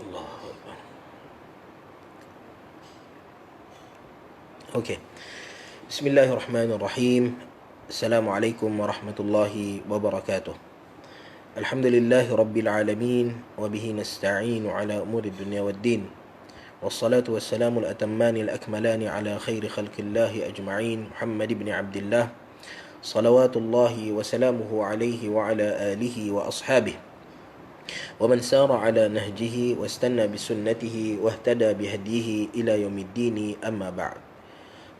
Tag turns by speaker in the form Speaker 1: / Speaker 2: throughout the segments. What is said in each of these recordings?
Speaker 1: Allahu Akbar. Okey. Bismillahirrahmanirrahim. Assalamualaikum warahmatullahi wabarakatuh. Alhamdulillahi rabbil alamin wa bihi nasta'inu ala umuri dunya waddin. Wassalatu wassalamu al-atammani al-akmalani ala khairi khalqillahi ajma'in Muhammad ibn Abdullah salawatullahi wa salamuhu alaihi wa ala alihi wa ashabihi wa man sara ala nahjihi wastanna bisunnatihi wahtada bihadihi ila yaumiddin, amma ba'd.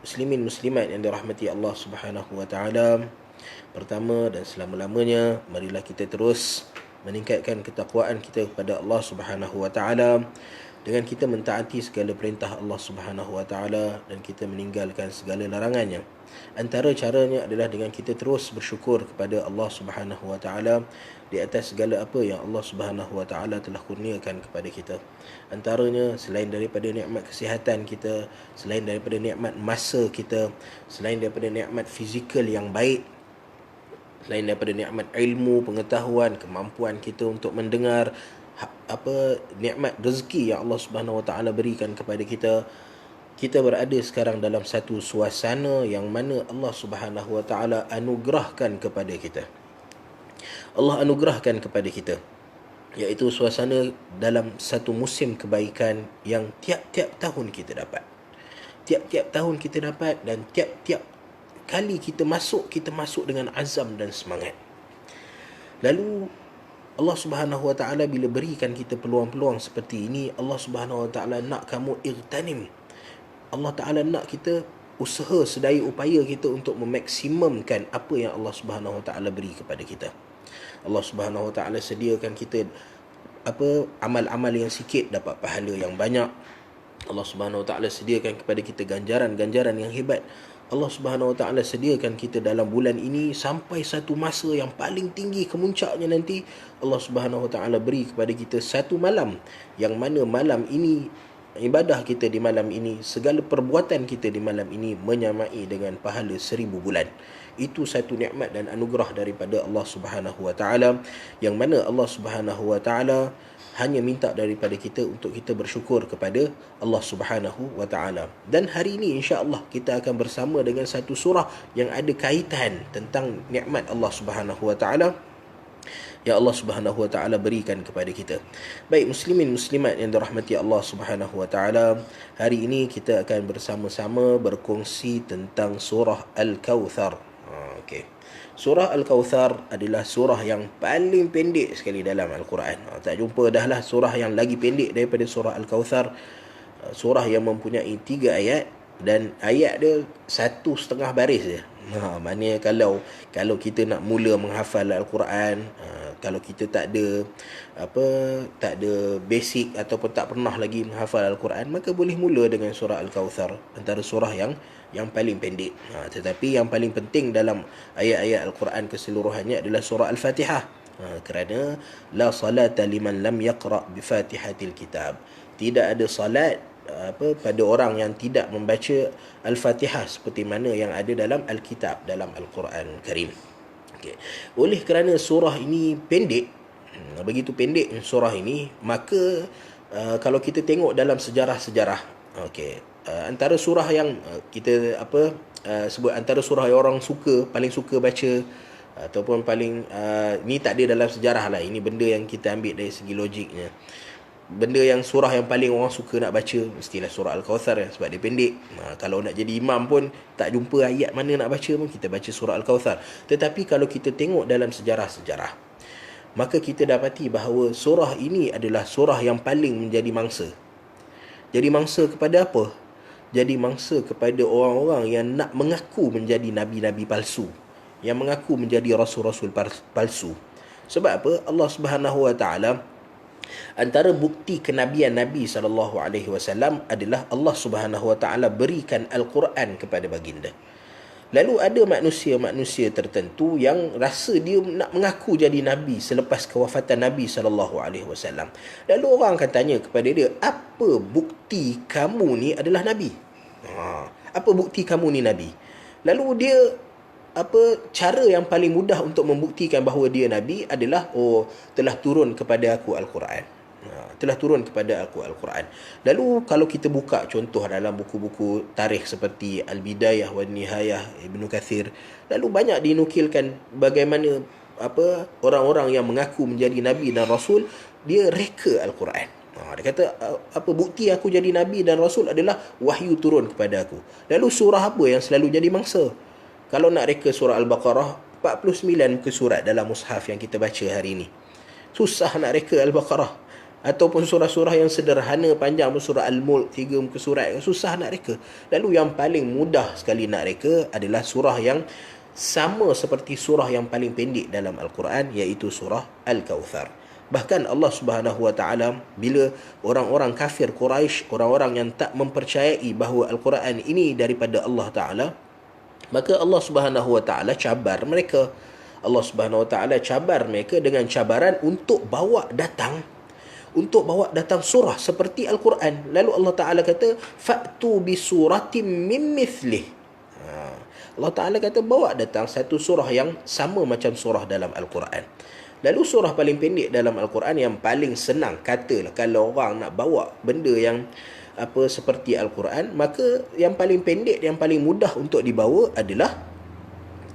Speaker 1: Muslimin muslimat yang dirahmati Allah Subhanahu wa taala, pertama dan selama-lamanya marilah kita terus meningkatkan ketakwaan kita kepada Allah Subhanahu wa taala dengan kita mentaati segala perintah Allah Subhanahu wa taala dan kita meninggalkan segala larangannya. Antara caranya adalah dengan kita terus bersyukur kepada Allah Subhanahu wa taala di atas segala apa yang Allah Subhanahu wa taala telah kurniakan kepada kita. Antaranya selain daripada nikmat kesihatan kita, selain daripada nikmat masa kita, selain daripada nikmat fizikal yang baik, selain daripada nikmat ilmu, pengetahuan, kemampuan kita untuk mendengar, nikmat rezeki yang Allah Subhanahu wa taala berikan kepada kita. Kita berada sekarang dalam satu suasana yang mana Allah Subhanahu wa taala anugerahkan kepada kita. Allah anugerahkan kepada kita, iaitu suasana dalam satu musim kebaikan yang tiap-tiap tahun kita dapat. Tiap-tiap tahun kita dapat, dan tiap-tiap kali kita masuk dengan azam dan semangat. Lalu Allah Subhanahu wa taala bila berikan kita peluang-peluang seperti ini, Allah Subhanahu wa taala nak kamu igtanim. Allah Taala nak kita usaha sedaya upaya kita untuk memaksimumkan apa yang Allah Subhanahu wa taala beri kepada kita. Allah Subhanahu wa taala sediakan kita amal-amal yang sikit dapat pahala yang banyak. Allah Subhanahu wa taala sediakan kepada kita ganjaran-ganjaran yang hebat. Allah Subhanahu wa taala sediakan kita dalam bulan ini sampai satu masa yang paling tinggi kemuncaknya nanti, Allah Subhanahu wa taala beri kepada kita satu malam, yang mana malam ini, ibadah kita di malam ini, segala perbuatan kita di malam ini menyamai dengan pahala 1000 bulan. Itu satu nikmat dan anugerah daripada Allah Subhanahu wa taala, yang mana Allah Subhanahu wa taala hanya minta daripada kita untuk kita bersyukur kepada Allah Subhanahu wa taala. Dan hari ini insya-Allah kita akan bersama dengan satu surah yang ada kaitan tentang nikmat Allah Subhanahu wa taala yang Allah Subhanahu wa taala berikan kepada kita. Baik muslimin muslimat yang dirahmati Allah Subhanahu wa taala, hari ini kita akan bersama-sama berkongsi tentang surah Al-Kautsar. Okey. Surah Al-Kautsar adalah surah yang paling pendek sekali dalam Al-Quran. Tak jumpa dah lah surah yang lagi pendek daripada surah Al-Kautsar. Surah yang mempunyai 3 ayat, dan ayat dia 1.5 baris je. Maknanya kalau kita nak mula menghafal Al-Quran, kalau kita tak ada basic ataupun tak pernah lagi menghafal Al-Quran, maka boleh mula dengan surah Al-Kautsar, antara surah yang paling pendek. Tetapi yang paling penting dalam ayat-ayat Al-Quran keseluruhannya adalah surah Al-Fatihah. Kerana la salata liman lam yaqra bi Fatihatil Kitab. Tidak ada salat pada orang yang tidak membaca Al-Fatihah seperti mana yang ada dalam Al-Kitab, dalam Al-Quran Karim. Okay. Oleh kerana surah ini pendek, begitu pendek surah ini, maka kalau kita tengok dalam sejarah-sejarah, antara surah yang kita sebut antara surah yang orang paling suka baca, ataupun paling ni tak ada dalam sejarah lah, ini benda yang kita ambil dari segi logiknya. Benda yang surah yang paling orang suka nak baca mestilah surah Al-Kautsar, sebab dia pendek. Kalau nak jadi imam pun tak jumpa ayat mana nak baca pun, kita baca surah Al-Kautsar. Tetapi kalau kita tengok dalam sejarah-sejarah, maka kita dapati bahawa surah ini adalah surah yang paling menjadi mangsa. Jadi mangsa kepada apa? Jadi mangsa kepada orang-orang yang nak mengaku menjadi nabi-nabi palsu, yang mengaku menjadi rasul-rasul palsu. Sebab apa? Allah Subhanahu wa taala, antara bukti kenabian Nabi SAW adalah Allah Subhanahu wa taala berikan Al-Quran kepada baginda. Lalu ada manusia-manusia tertentu yang rasa dia nak mengaku jadi nabi selepas kewafatan Nabi SAW. Lalu orang akan tanya kepada dia, apa bukti kamu ni adalah nabi? Apa bukti kamu ni nabi? Lalu dia cara yang paling mudah untuk membuktikan bahawa dia nabi adalah telah turun kepada aku Al-Quran. telah turun kepada aku Al-Quran. Lalu kalau kita buka contoh dalam buku-buku tarikh seperti Al-Bidayah wa Nihayah Ibnu Kathir, lalu banyak dinukilkan bagaimana orang-orang yang mengaku menjadi nabi dan rasul, dia reka Al-Quran. Dia kata, apa bukti aku jadi nabi dan rasul adalah wahyu turun kepada aku. Lalu surah apa yang selalu jadi mangsa? Kalau nak reka surah Al-Baqarah, 49 muka surat dalam mushaf yang kita baca hari ini. Susah nak reka Al-Baqarah. Ataupun surah-surah yang sederhana panjang, surah Al-Mulk 3 muka surat, susah nak reka. Lalu yang paling mudah sekali nak reka adalah surah yang sama seperti surah yang paling pendek dalam Al-Quran, iaitu surah Al-Kawthar. Bahkan Allah Subhanahu Wa Taala, bila orang-orang kafir Quraisy, orang-orang yang tak mempercayai bahawa Al-Quran ini daripada Allah Taala, maka Allah Subhanahu Wa Taala cabar mereka. Allah Subhanahu Wa Taala cabar mereka dengan cabaran untuk bawa datang surah seperti Al-Quran. Lalu Allah Ta'ala kata, fa'tu bi suratim min mithlih. Allah Ta'ala kata, bawa datang satu surah yang sama macam surah dalam Al-Quran. Lalu surah paling pendek dalam Al-Quran yang paling senang, katalah kalau orang nak bawa benda yang seperti Al-Quran, maka yang paling pendek, yang paling mudah untuk dibawa adalah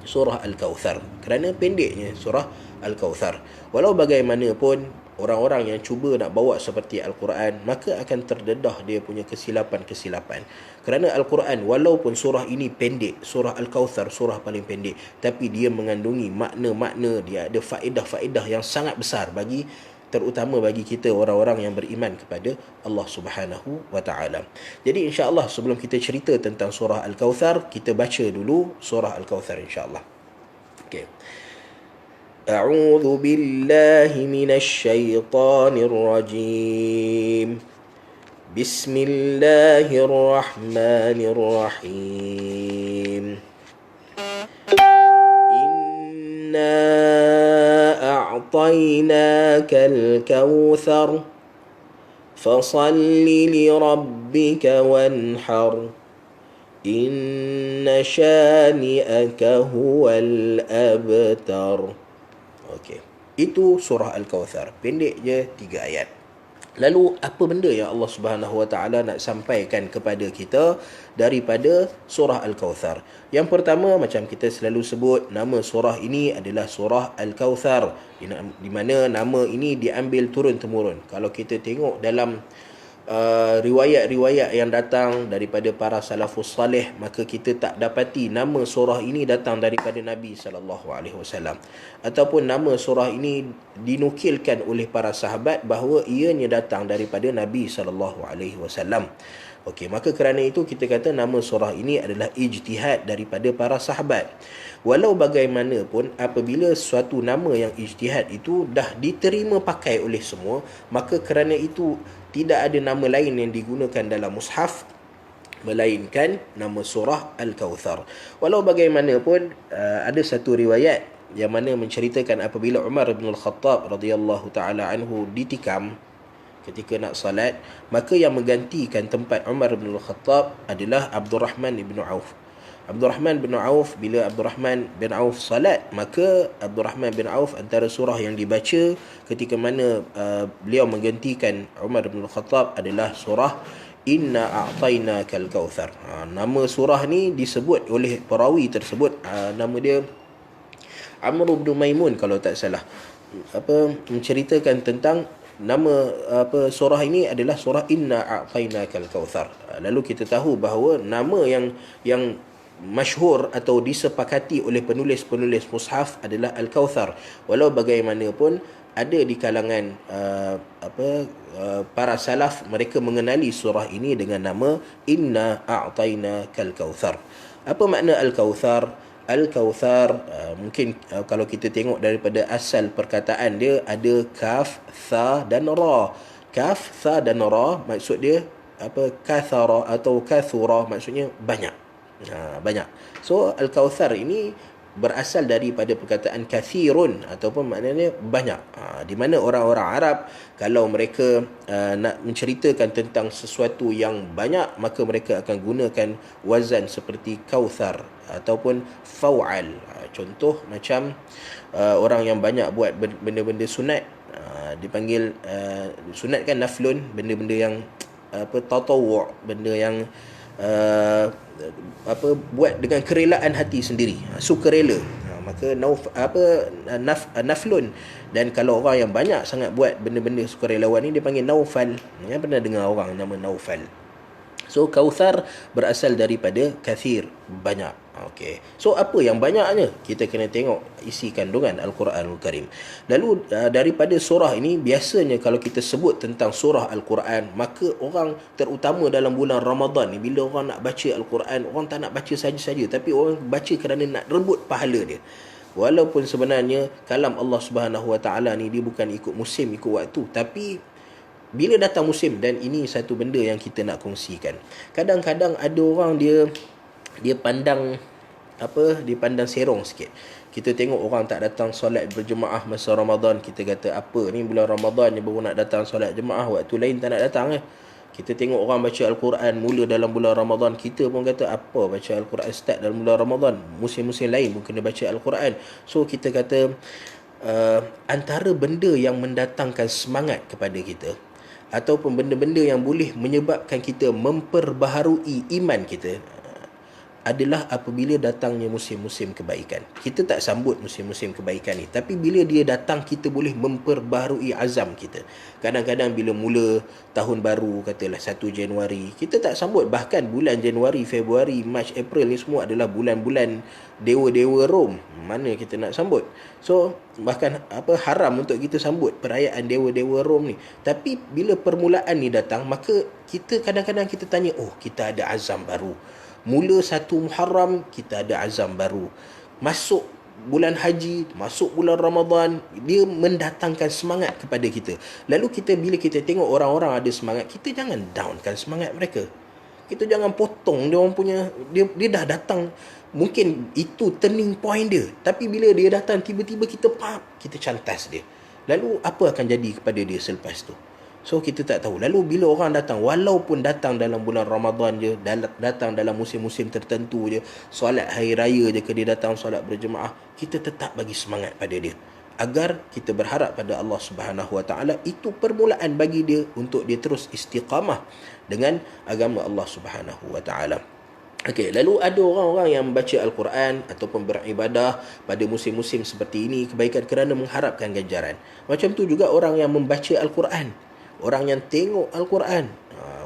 Speaker 1: surah Al-Kawthar. Kerana pendeknya surah Al-Kawthar. Walau bagaimanapun, orang-orang yang cuba nak bawa seperti Al-Quran, maka akan terdedah dia punya kesilapan-kesilapan. Kerana Al-Quran, walaupun surah ini pendek, surah Al-Kawthar surah paling pendek, tapi dia mengandungi makna-makna, dia ada faedah-faedah yang sangat besar bagi, terutama bagi kita orang-orang yang beriman kepada Allah Subhanahu Wa Taala. Jadi insya-Allah sebelum kita cerita tentang surah Al-Kawthar, kita baca dulu surah Al-Kawthar insya-Allah. Okey. أعوذ بالله من الشيطان الرجيم بسم الله الرحمن الرحيم إنا أعطيناك الكوثر فصل لربك وانحر إن شانئك هو الأبتر. Okey. Itu surah Al-Kawthar. Pendek je 3 ayat. Lalu apa benda yang Allah Subhanahu Wa Taala nak sampaikan kepada kita daripada surah Al-Kawthar? Yang pertama, macam kita selalu sebut, nama surah ini adalah surah Al-Kawthar, di mana nama ini diambil turun-temurun. Kalau kita tengok dalam riwayat-riwayat yang datang daripada para salafus salih, maka kita tak dapati nama surah ini datang daripada Nabi SAW, ataupun nama surah ini dinukilkan oleh para sahabat bahawa ianya datang daripada Nabi SAW. Okey, maka kerana itu kita kata nama surah ini adalah ijtihad daripada para sahabat. Walau bagaimanapun, apabila suatu nama yang ijtihad itu dah diterima pakai oleh semua, maka kerana itu tidak ada nama lain yang digunakan dalam mushaf melainkan nama surah Al-Kawthar. Walau bagaimanapun, ada satu riwayat yang mana menceritakan apabila Umar bin Al-Khattab radhiyallahu taala anhu ditikam ketika nak salat, maka yang menggantikan tempat Umar bin Al-Khattab adalah Abdurrahman bin Auf. Abdurrahman bin Auf, bila Abdurrahman bin Auf salat, maka Abdurrahman bin Auf, antara surah yang dibaca ketika mana beliau menggantikan Umar bin Khattab adalah surah Inna A'tainakal Kawthar. Nama surah ni disebut oleh perawi tersebut, nama dia Amr bin Maimun kalau tak salah, menceritakan tentang nama surah ini adalah surah Inna A'tainakal Kawthar. Lalu kita tahu bahawa nama yang masyhur atau disepakati oleh penulis-penulis mushaf adalah Al-Kawthar. Walau bagaimanapun, ada di kalangan para salaf, mereka mengenali surah ini dengan nama Inna A'tainakal Kawthar. Apa makna Al-Kawthar? Al-Kawthar, mungkin kalau kita tengok daripada asal perkataan dia, ada kaf, tha dan ra. Kaf, tha dan ra maksud dia kathara atau kathura, maksudnya banyak. Banyak. So Al-Kawthar ini berasal daripada perkataan kathirun, ataupun maknanya banyak. Di mana orang-orang Arab, kalau mereka nak menceritakan tentang sesuatu yang banyak, maka mereka akan gunakan wazan seperti kauthar ataupun faw'al. Contoh macam orang yang banyak buat benda-benda sunat, Dipanggil sunat kan naflun, benda-benda yang tatawwu', benda yang buat dengan kerelaan hati sendiri, sukarela. Maka naflun. Dan kalau orang yang banyak sangat buat benda-benda sukarelawan ni, dia panggil naufal. Pernah dengar orang nama Naufal? So kautsar berasal daripada kathir, banyak. Okey. So apa yang banyaknya? Kita kena tengok isi kandungan Al-Quranul Karim. Lalu daripada surah ini, biasanya kalau kita sebut tentang surah Al-Quran, maka orang terutama dalam bulan Ramadan ni, bila orang nak baca Al-Quran, orang tak nak baca saja-saja, tapi orang baca kerana nak rebut pahala dia. Walaupun sebenarnya kalam Allah Subhanahu Wa Taala ni dia bukan ikut musim, ikut waktu, tapi bila datang musim, dan ini satu benda yang kita nak kongsikan. Kadang-kadang ada orang dia pandang dia pandang serong sikit. Kita tengok orang tak datang solat berjemaah masa Ramadan, kita kata apa ni, bulan Ramadan ni baru nak datang solat jemaah, waktu lain tak nak datang. Kita tengok orang baca Al-Quran mula dalam bulan Ramadan, kita pun kata apa baca Al-Quran start dalam bulan Ramadan, musim-musim lain pun kena baca Al-Quran. So kita kata antara benda yang mendatangkan semangat kepada kita, ataupun benda-benda yang boleh menyebabkan kita memperbaharui iman kita, adalah apabila datangnya musim-musim kebaikan. Kita tak sambut musim-musim kebaikan ni, tapi bila dia datang, kita boleh memperbaharui azam kita. Kadang-kadang bila mula tahun baru, katalah 1 Januari, kita tak sambut. Bahkan bulan Januari, Februari, Mac, April ni semua adalah bulan-bulan dewa-dewa Rom. Mana kita nak sambut? So bahkan haram untuk kita sambut perayaan dewa-dewa Rom ni. Tapi bila permulaan ni datang, maka kita kadang-kadang kita tanya, oh kita ada azam baru. Mula 1 Muharram, kita ada azam baru. Masuk bulan haji, masuk bulan Ramadan, dia mendatangkan semangat kepada kita. Lalu bila kita tengok orang-orang ada semangat, kita jangan downkan semangat mereka. Kita jangan potong dia orang punya, dia dah datang. Mungkin itu turning point dia, tapi bila dia datang tiba-tiba kita cantas dia. Lalu apa akan jadi kepada dia selepas tu? So kita tak tahu. Lalu bila orang datang, walaupun datang dalam bulan Ramadan je, datang dalam musim-musim tertentu je, solat hari raya je ke dia datang solat berjemaah, kita tetap bagi semangat pada dia, agar kita berharap pada Allah Subhanahu Wa Taala itu permulaan bagi dia untuk dia terus istiqamah dengan agama Allah Subhanahu Wa Taala. Okey, lalu ada orang-orang yang membaca Al-Quran ataupun beribadah pada musim-musim seperti ini kebaikan kerana mengharapkan ganjaran. Macam tu juga orang yang membaca Al-Quran, orang yang tengok Al-Quran,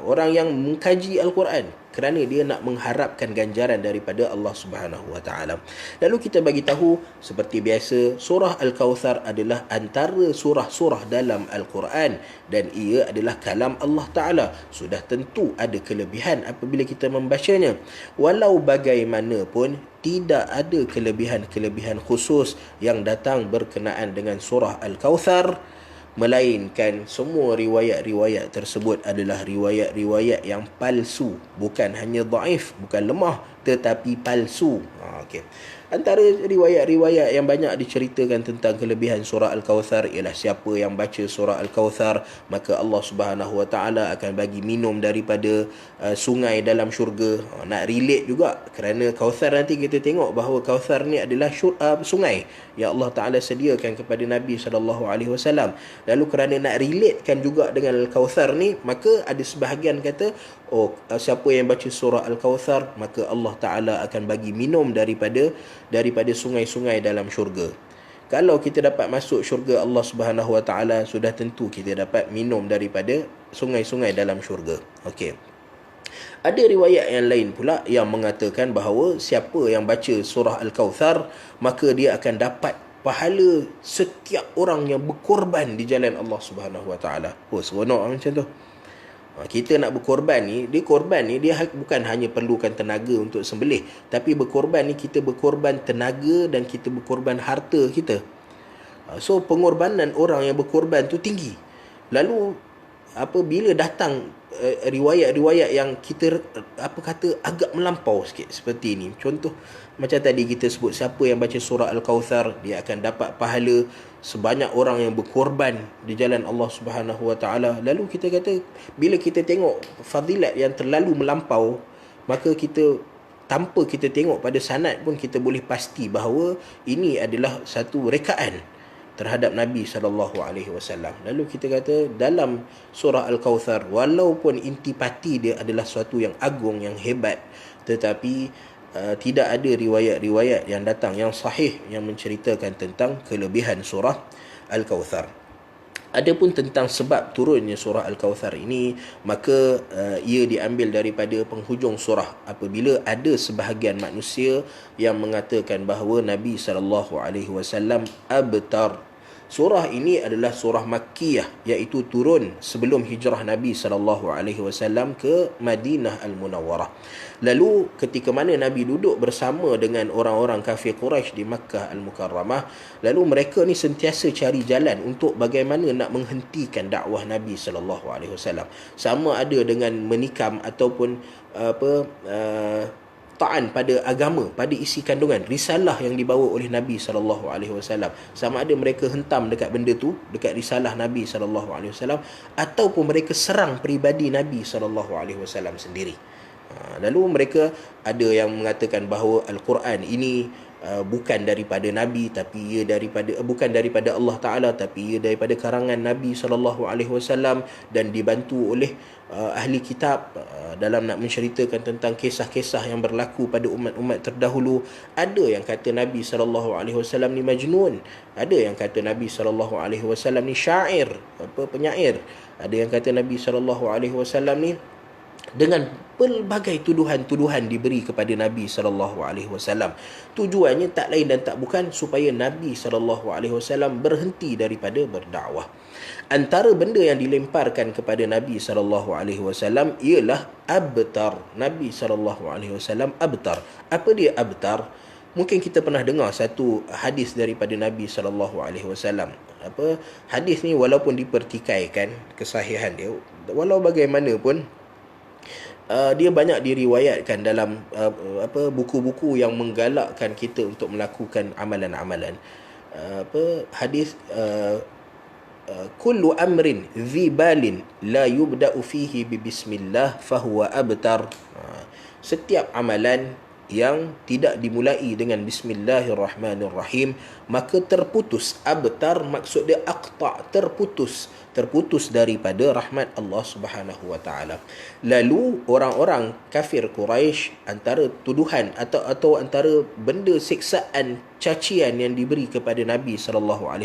Speaker 1: orang yang mengkaji Al-Quran kerana dia nak mengharapkan ganjaran daripada Allah Subhanahu Wa Taala. Lalu kita bagi tahu seperti biasa, surah Al-Kautsar adalah antara surah-surah dalam Al-Quran dan ia adalah kalam Allah Taala. Sudah tentu ada kelebihan apabila kita membacanya. Walau bagaimanapun, tidak ada kelebihan-kelebihan khusus yang datang berkenaan dengan surah Al-Kautsar, melainkan semua riwayat-riwayat tersebut adalah riwayat-riwayat yang palsu, bukan hanya dhaif, bukan lemah, tetapi palsu. Okey. Antara riwayat-riwayat yang banyak diceritakan tentang kelebihan surah Al-Kautsar ialah siapa yang baca surah Al-Kautsar, maka Allah Subhanahu Wa Taala akan bagi minum daripada sungai dalam syurga. Nak relate juga kerana Kautsar, nanti kita tengok bahawa Kautsar ni adalah sungai yang Allah Taala sediakan kepada Nabi SAW. Lalu kerana nak relatekan juga dengan Al-Kautsar ni, maka ada sebahagian kata, siapa yang baca surah Al-Kautsar, maka Allah Taala akan bagi minum daripada sungai-sungai dalam syurga. Kalau kita dapat masuk syurga Allah Subhanahu Wa Taala, sudah tentu kita dapat minum daripada sungai-sungai dalam syurga. Okey. Ada riwayat yang lain pula yang mengatakan bahawa siapa yang baca surah Al-Kautsar, maka dia akan dapat pahala setiap orang yang berkorban di jalan Allah Subhanahu Wa Taala. Seronok macam tu. Kita nak berkorban ni, dia bukan hanya perlukan tenaga untuk sembelih, tapi berkorban ni kita berkorban tenaga dan kita berkorban harta kita. So pengorbanan orang yang berkorban tu tinggi. Lalu bila datang riwayat-riwayat yang kita agak melampau sikit seperti ini, contoh macam tadi kita sebut, siapa yang baca surah Al-Kautsar, dia akan dapat pahala sebanyak orang yang berkorban di jalan Allah Subhanahu Wa Taala. Lalu kita kata, bila kita tengok fadilat yang terlalu melampau, maka kita tanpa kita tengok pada sanad pun kita boleh pasti bahawa ini adalah satu rekaan. terhadap Nabi SAW. Lalu kita kata dalam surah Al-Kawthar, walaupun intipati dia adalah suatu yang agung, yang hebat, tetapi tidak ada riwayat-riwayat yang datang yang sahih yang menceritakan tentang kelebihan surah Al-Kawthar. Adapun tentang sebab turunnya surah Al-Kawthar ini, maka ia diambil daripada penghujung surah, apabila ada sebahagian manusia yang mengatakan bahawa Nabi SAW abtar. Surah ini adalah surah Makkiyah, iaitu turun sebelum hijrah Nabi SAW ke Madinah Al-Munawwarah. Lalu ketika mana Nabi duduk bersama dengan orang-orang kafir Quraisy di Makkah Al-Mukarramah, lalu mereka ni sentiasa cari jalan untuk bagaimana nak menghentikan dakwah Nabi SAW. Sama ada dengan menikam ataupun ta'an pada agama, pada isi kandungan risalah yang dibawa oleh Nabi SAW. Sama ada mereka hentam dekat benda tu, dekat risalah Nabi SAW, ataupun mereka serang peribadi Nabi SAW sendiri. Lalu mereka ada yang mengatakan bahawa Al-Quran ini bukan daripada Nabi, tapi ia bukan daripada Allah Ta'ala, tapi ia daripada karangan Nabi SAW dan dibantu oleh ahli kitab dalam nak menceritakan tentang kisah-kisah yang berlaku pada umat-umat terdahulu. Ada yang kata Nabi SAW ni majnun, ada yang kata Nabi SAW ni syair, penyair, ada yang kata Nabi SAW ni, dengan pelbagai tuduhan-tuduhan diberi kepada Nabi SAW. Tujuannya tak lain dan tak bukan supaya Nabi SAW berhenti daripada berdakwah. Antara benda yang dilemparkan kepada Nabi SAW ialah abtar. Nabi SAW abtar. Apa dia abtar? Mungkin kita pernah dengar satu hadis daripada Nabi SAW. Hadis ni walaupun dipertikaikan kesahihan dia, walau bagaimanapun dia banyak diriwayatkan dalam buku-buku yang menggalakkan kita untuk melakukan amalan-amalan. Hadis kullu amrin dhi balin la yubda'u fihi bi bismillah fahuwa abtar. Setiap amalan yang tidak dimulai dengan bismillahirrahmanirrahim maka terputus. Abtar maksud dia aqta', terputus daripada rahmat Allah Subhanahu wa taala. Lalu orang-orang kafir Quraisy, antara tuduhan atau antara benda siksaan, cacian yang diberi kepada Nabi SAW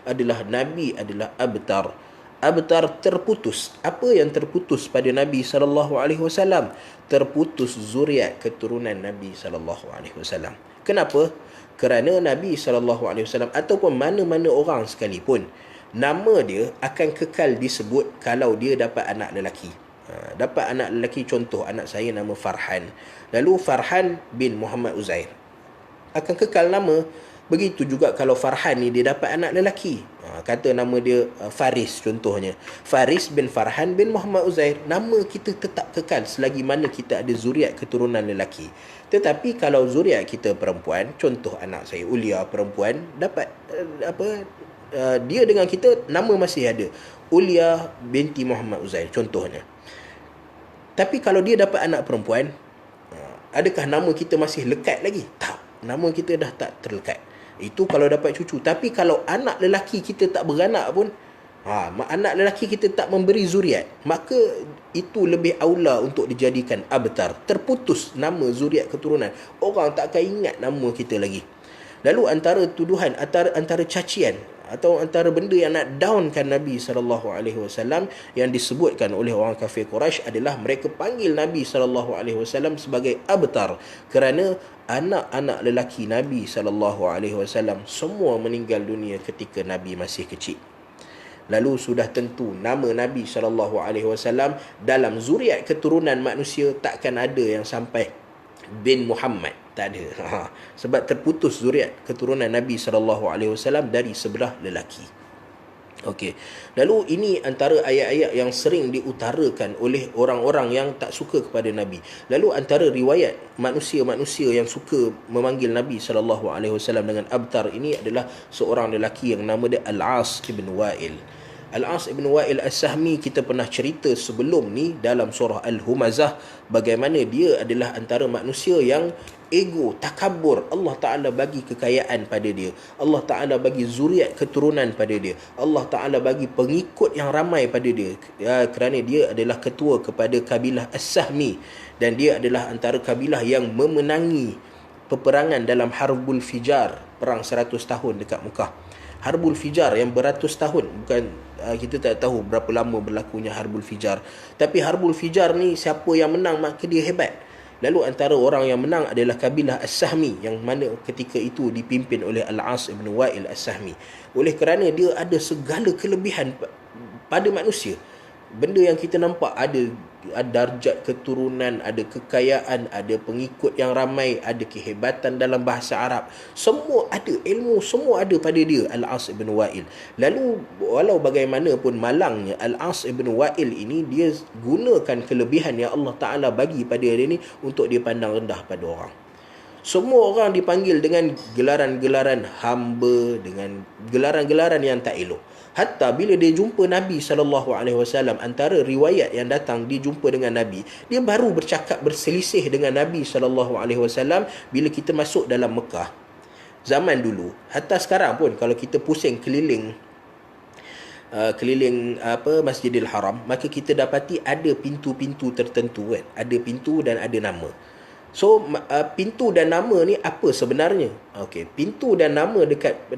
Speaker 1: adalah Nabi adalah abtar. Abtar, terputus. Apa yang terputus pada Nabi SAW? Terputus zuriat keturunan Nabi SAW. Kenapa? Kerana Nabi SAW ataupun mana-mana orang sekalipun, nama dia akan kekal disebut kalau dia dapat anak lelaki. Dapat anak lelaki, contoh anak saya nama Farhan, lalu Farhan bin Muhammad Uzair, akan kekal nama. Begitu juga kalau Farhan ni dia dapat anak lelaki, kata nama dia Faris contohnya, Faris bin Farhan bin Muhammad Uzair, nama kita tetap kekal selagi mana kita ada zuriat keturunan lelaki. Tetapi kalau zuriat kita perempuan, contoh anak saya Ulia perempuan, dapat dia dengan kita nama masih ada, Ulia binti Muhammad Uzair contohnya. Tapi kalau dia dapat anak perempuan, adakah nama kita masih lekat lagi? Tak, nama kita dah tak terlekat. Itu kalau dapat cucu. Tapi kalau anak lelaki kita tak beranak pun, anak lelaki kita tak memberi zuriat, maka itu lebih aula untuk dijadikan abtar. Terputus nama zuriat keturunan, orang tak akan ingat nama kita lagi. Lalu antara tuduhan, antara cacian atau antara benda yang nak downkan Nabi SAW yang disebutkan oleh orang kafir Quraisy adalah mereka panggil Nabi SAW sebagai abtar kerana anak-anak lelaki Nabi SAW semua meninggal dunia ketika Nabi masih kecil. Lalu sudah tentu nama Nabi SAW dalam zuriat keturunan manusia takkan ada yang sampai bin Muhammad, tak ada. Sebab terputus zuriat keturunan Nabi SAW dari sebelah lelaki. Okey. Lalu ini antara ayat-ayat yang sering diutarakan oleh orang-orang yang tak suka kepada Nabi. Lalu antara riwayat manusia-manusia yang suka memanggil Nabi SAW dengan abtar ini adalah seorang lelaki yang nama dia Al-As ibn Wa'il. Al-As ibn Wa'il As-Sahmi kita pernah cerita sebelum ni dalam surah Al-Humazah, bagaimana dia adalah antara manusia yang ego, takabur. Allah Ta'ala bagi kekayaan pada dia, Allah Ta'ala bagi zuriat keturunan pada dia, Allah Ta'ala bagi pengikut yang ramai pada dia, kerana dia adalah ketua kepada kabilah As-Sahmi, dan dia adalah antara kabilah yang memenangi peperangan dalam Harbul Fijar, perang 100 tahun dekat Mekah. Harbul Fijar yang beratus tahun, bukan kita tak tahu berapa lama berlakunya Harbul Fijar, tapi Harbul Fijar ni siapa yang menang maka dia hebat. Lalu antara orang yang menang adalah kabilah As-Sahmi, yang mana ketika itu dipimpin oleh Al-As ibn Wa'il As-Sahmi. Oleh kerana dia ada segala kelebihan pada manusia, benda yang kita nampak, ada darjat keturunan, ada kekayaan, ada pengikut yang ramai, ada kehebatan dalam bahasa Arab, semua ada, ilmu semua ada pada dia, Al-As ibn Wa'il. Lalu walau bagaimanapun malangnya Al-As ibn Wa'il ini, dia gunakan kelebihan yang Allah Ta'ala bagi pada dia ni untuk dia pandang rendah pada orang. Semua orang dipanggil dengan gelaran-gelaran hamba, dengan gelaran-gelaran yang tak elok. Hatta bila dia jumpa Nabi SAW, antara riwayat yang datang dia jumpa dengan Nabi, dia baru bercakap berselisih dengan Nabi SAW bila kita masuk dalam Mekah. Zaman dulu, hatta sekarang pun kalau kita pusing keliling Masjidil Haram, maka kita dapati ada pintu-pintu tertentu kan, ada pintu dan ada nama. So pintu dan nama ni apa sebenarnya? Okey, pintu dan nama dekat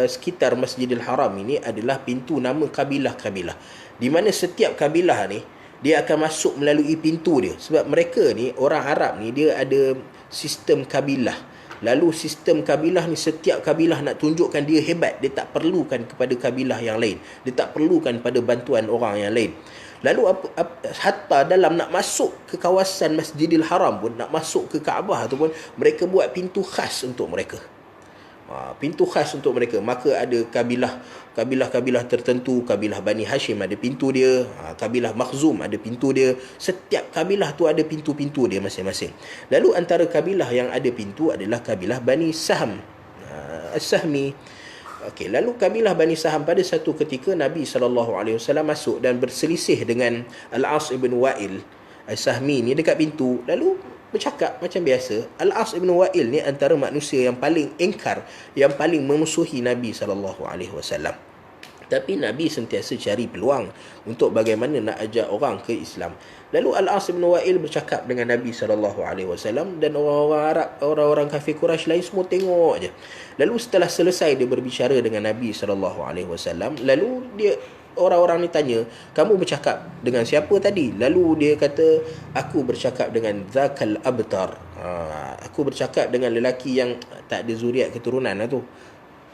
Speaker 1: sekitar Masjidil Haram ini adalah pintu nama kabilah-kabilah, di mana setiap kabilah ni dia akan masuk melalui pintu dia. Sebab mereka ni, orang Arab ni, dia ada sistem kabilah. Lalu sistem kabilah ni, setiap kabilah nak tunjukkan dia hebat, dia tak perlukan kepada kabilah yang lain, dia tak perlukan pada bantuan orang yang lain. Lalu hatta dalam nak masuk ke kawasan Masjidil Haram pun, nak masuk ke Kaabah tu pun, mereka buat pintu khas untuk mereka. Pintu khas untuk mereka. Maka ada kabilah tertentu, kabilah Bani Hashim ada pintu dia, kabilah Makhzum ada pintu dia. Setiap kabilah tu ada pintu-pintu dia masing-masing. Lalu antara kabilah yang ada pintu adalah kabilah Bani Saham As-Sahmi. Okey, lalu kabilah Bani Saham, pada satu ketika Nabi SAW masuk dan berselisih dengan Al-As ibn Wa'il As-Sahmi ni dekat pintu. Lalu bercakap macam biasa. Al-As ibn Wa'il ni antara manusia yang paling engkar, yang paling memusuhi Nabi SAW. Tapi Nabi sentiasa cari peluang untuk bagaimana nak ajak orang ke Islam. Lalu Al-As bin Wa'il bercakap dengan Nabi SAW, dan orang-orang Arab, orang-orang kafir Quraisy lain semua tengok je. Lalu setelah selesai dia berbicara dengan Nabi SAW, lalu dia, orang-orang ni tanya, kamu bercakap dengan siapa tadi? Lalu dia kata, aku bercakap dengan Zakal Abtar. Aku bercakap dengan lelaki yang tak ada zuriat keturunan lah tu.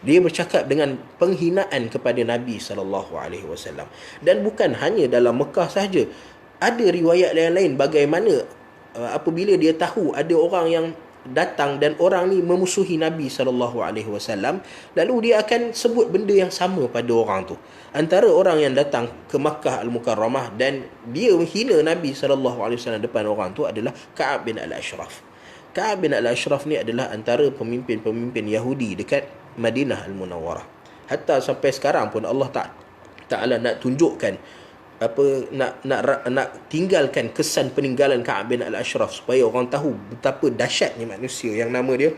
Speaker 1: Dia bercakap dengan penghinaan kepada Nabi SAW. Dan bukan hanya dalam Mekah sahaja. Ada riwayat lain-lain bagaimana apabila dia tahu ada orang yang datang dan orang ni memusuhi Nabi SAW, lalu dia akan sebut benda yang sama pada orang tu. Antara orang yang datang ke Makkah Al-Mukarramah dan dia menghina Nabi SAW depan orang tu adalah Ka'ab bin Al-Ashraf. Ka'ab bin Al-Ashraf ni adalah antara pemimpin-pemimpin Yahudi dekat Madinah Al-Munawwarah. Hatta sampai sekarang pun Allah Ta'ala nak tunjukkan nak tinggalkan kesan peninggalan Ka'ab bin Al-Ashraf, supaya orang tahu betapa dahsyatnya manusia yang nama dia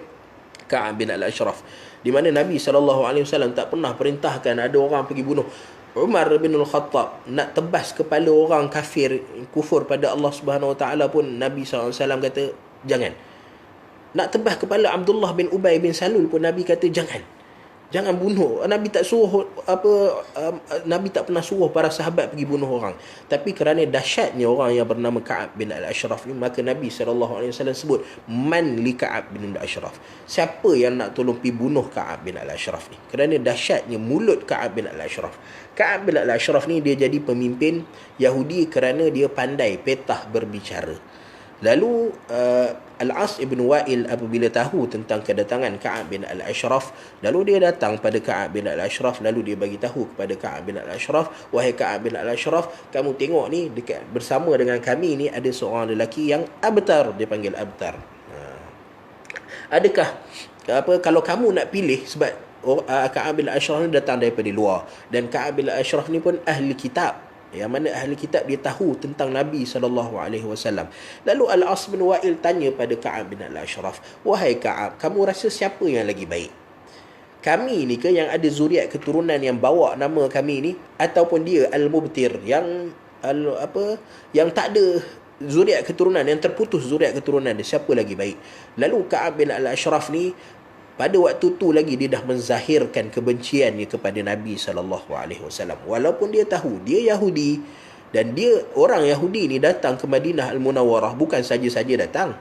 Speaker 1: Ka'ab bin Al-Ashraf, di mana Nabi SAW tak pernah perintahkan ada orang pergi bunuh Umar bin Al-Khattab, nak tebas kepala orang kafir kufur pada Allah Subhanahu Wa Taala pun Nabi SAW kata jangan. Nak tebas kepala Abdullah bin Ubay bin Salul pun Nabi kata jangan bunuh. Nabi tak suruh Nabi tak pernah suruh para sahabat pergi bunuh orang. Tapi kerana dahsyatnya orang yang bernama Ka'ab bin Al-Ashraf ni, maka Nabi SAW sebut man li Ka'ab bin Al-Ashraf. Siapa yang nak tolong pergi bunuh Ka'ab bin Al-Ashraf ni? Kerana dahsyatnya mulut Ka'ab bin Al-Ashraf. Ka'ab bin Al-Ashraf ni dia jadi pemimpin Yahudi kerana dia pandai petah berbicara. Lalu Al-As ibn Wa'il apabila tahu tentang kedatangan Ka'ab bin Al-Ashraf, lalu dia datang pada Ka'ab bin Al-Ashraf, lalu dia bagi tahu kepada Ka'ab bin Al-Ashraf, wahai Ka'ab bin Al-Ashraf, kamu tengok ni dekat bersama dengan kami ni ada seorang lelaki yang abtar, dia panggil abtar. Adakah kalau kamu nak pilih, sebab Ka'ab bin Ashraf ni datang daripada luar, dan Ka'ab bin Ashraf ni pun ahli kitab, yang mana ahli kitab dia tahu tentang Nabi SAW. Lalu Al-As bin Wa'il tanya pada Ka'ab bin Al-Ashraf, "Wahai Ka'ab, kamu rasa siapa yang lagi baik? Kami ni ke yang ada zuriat keturunan yang bawa nama kami ni, ataupun dia Al-Mubtir yang yang tak ada zuriat keturunan, yang terputus zuriat keturunan dia, siapa lagi baik?" Lalu Ka'ab bin Al-Ashraf ni pada waktu tu lagi dia dah menzahirkan kebenciannya kepada Nabi SAW. Walaupun dia tahu dia Yahudi, dan dia orang Yahudi ni datang ke Madinah Al-Munawwarah bukan saja-saja datang.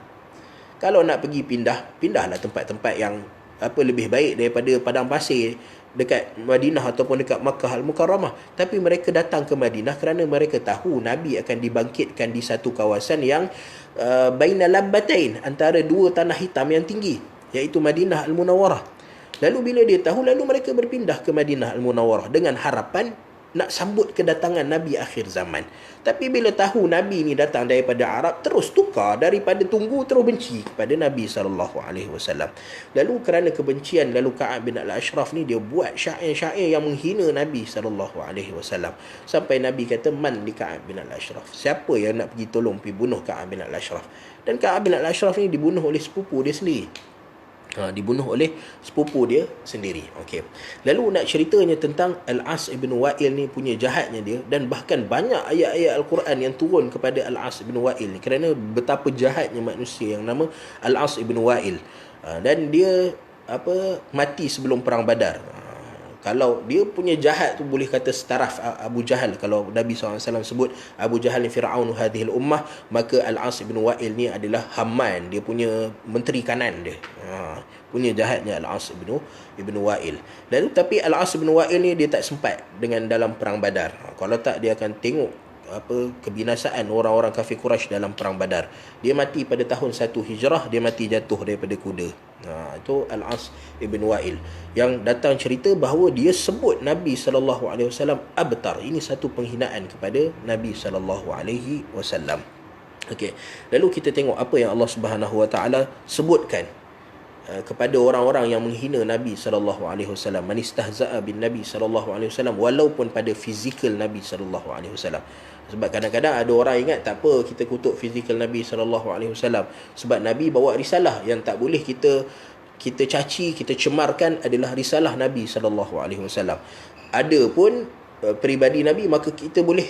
Speaker 1: Kalau nak pergi pindahlah tempat-tempat yang lebih baik daripada padang pasir dekat Madinah ataupun dekat Makkah Al-Mukarramah. Tapi mereka datang ke Madinah kerana mereka tahu Nabi akan dibangkitkan di satu kawasan yang baina labbatain, antara dua tanah hitam yang tinggi, iaitu Madinah Al-Munawwarah. Lalu bila dia tahu, lalu mereka berpindah ke Madinah Al-Munawwarah dengan harapan nak sambut kedatangan Nabi akhir zaman. Tapi bila tahu Nabi ni datang daripada Arab, terus tukar, daripada tunggu terus benci kepada Nabi SAW. Lalu kerana kebencian, lalu Ka'ab bin Al-Ashraf ni dia buat syair-syair yang menghina Nabi SAW. Sampai Nabi kata, "Man li Ka'ab bin Al-Ashraf?" Siapa yang nak pergi tolong pergi bunuh Ka'ab bin Al-Ashraf? Dan Ka'ab bin Al-Ashraf ni dibunuh oleh sepupu dia sendiri. Dibunuh oleh sepupu dia sendiri. Okey. Lalu nak ceritanya tentang Al-As ibn Wa'il ni punya jahatnya dia, dan bahkan banyak ayat-ayat Al-Quran yang turun kepada Al-As ibn Wa'il ni kerana betapa jahatnya manusia yang nama Al-As ibn Wa'il. Dan dia mati sebelum perang Badar. Kalau dia punya jahat tu boleh kata setaraf Abu Jahal. Kalau Nabi SAW sebut Abu Jahal ni Fir'aun hadhil ummah, maka Al-As ibn Wa'il ni adalah Haman, dia punya menteri kanan dia. Punya jahatnya Al-As ibn Wa'il. Lalu tapi Al-As ibn Wa'il ni dia tak sempat dengan dalam perang Badar. Kalau tak, dia akan tengok kebinasaan orang-orang kafir Quraisy dalam perang Badar. Dia mati pada tahun 1 Hijrah, dia mati jatuh daripada kuda. Itu Al-As ibn Wa'il yang datang cerita bahawa dia sebut Nabi SAW abtar. Ini satu penghinaan kepada Nabi SAW. Okey. Lalu kita tengok apa yang Allah Subhanahu Wa Taala sebutkan kepada orang-orang yang menghina Nabi SAW. Man istahza'a bin Nabi SAW, walaupun pada fizikal Nabi SAW. Sebab kadang-kadang ada orang ingat, tak apa kita kutuk fizikal Nabi SAW, sebab Nabi bawa risalah yang tak boleh kita caci, kita cemarkan adalah risalah Nabi SAW. Ada pun peribadi Nabi, maka kita boleh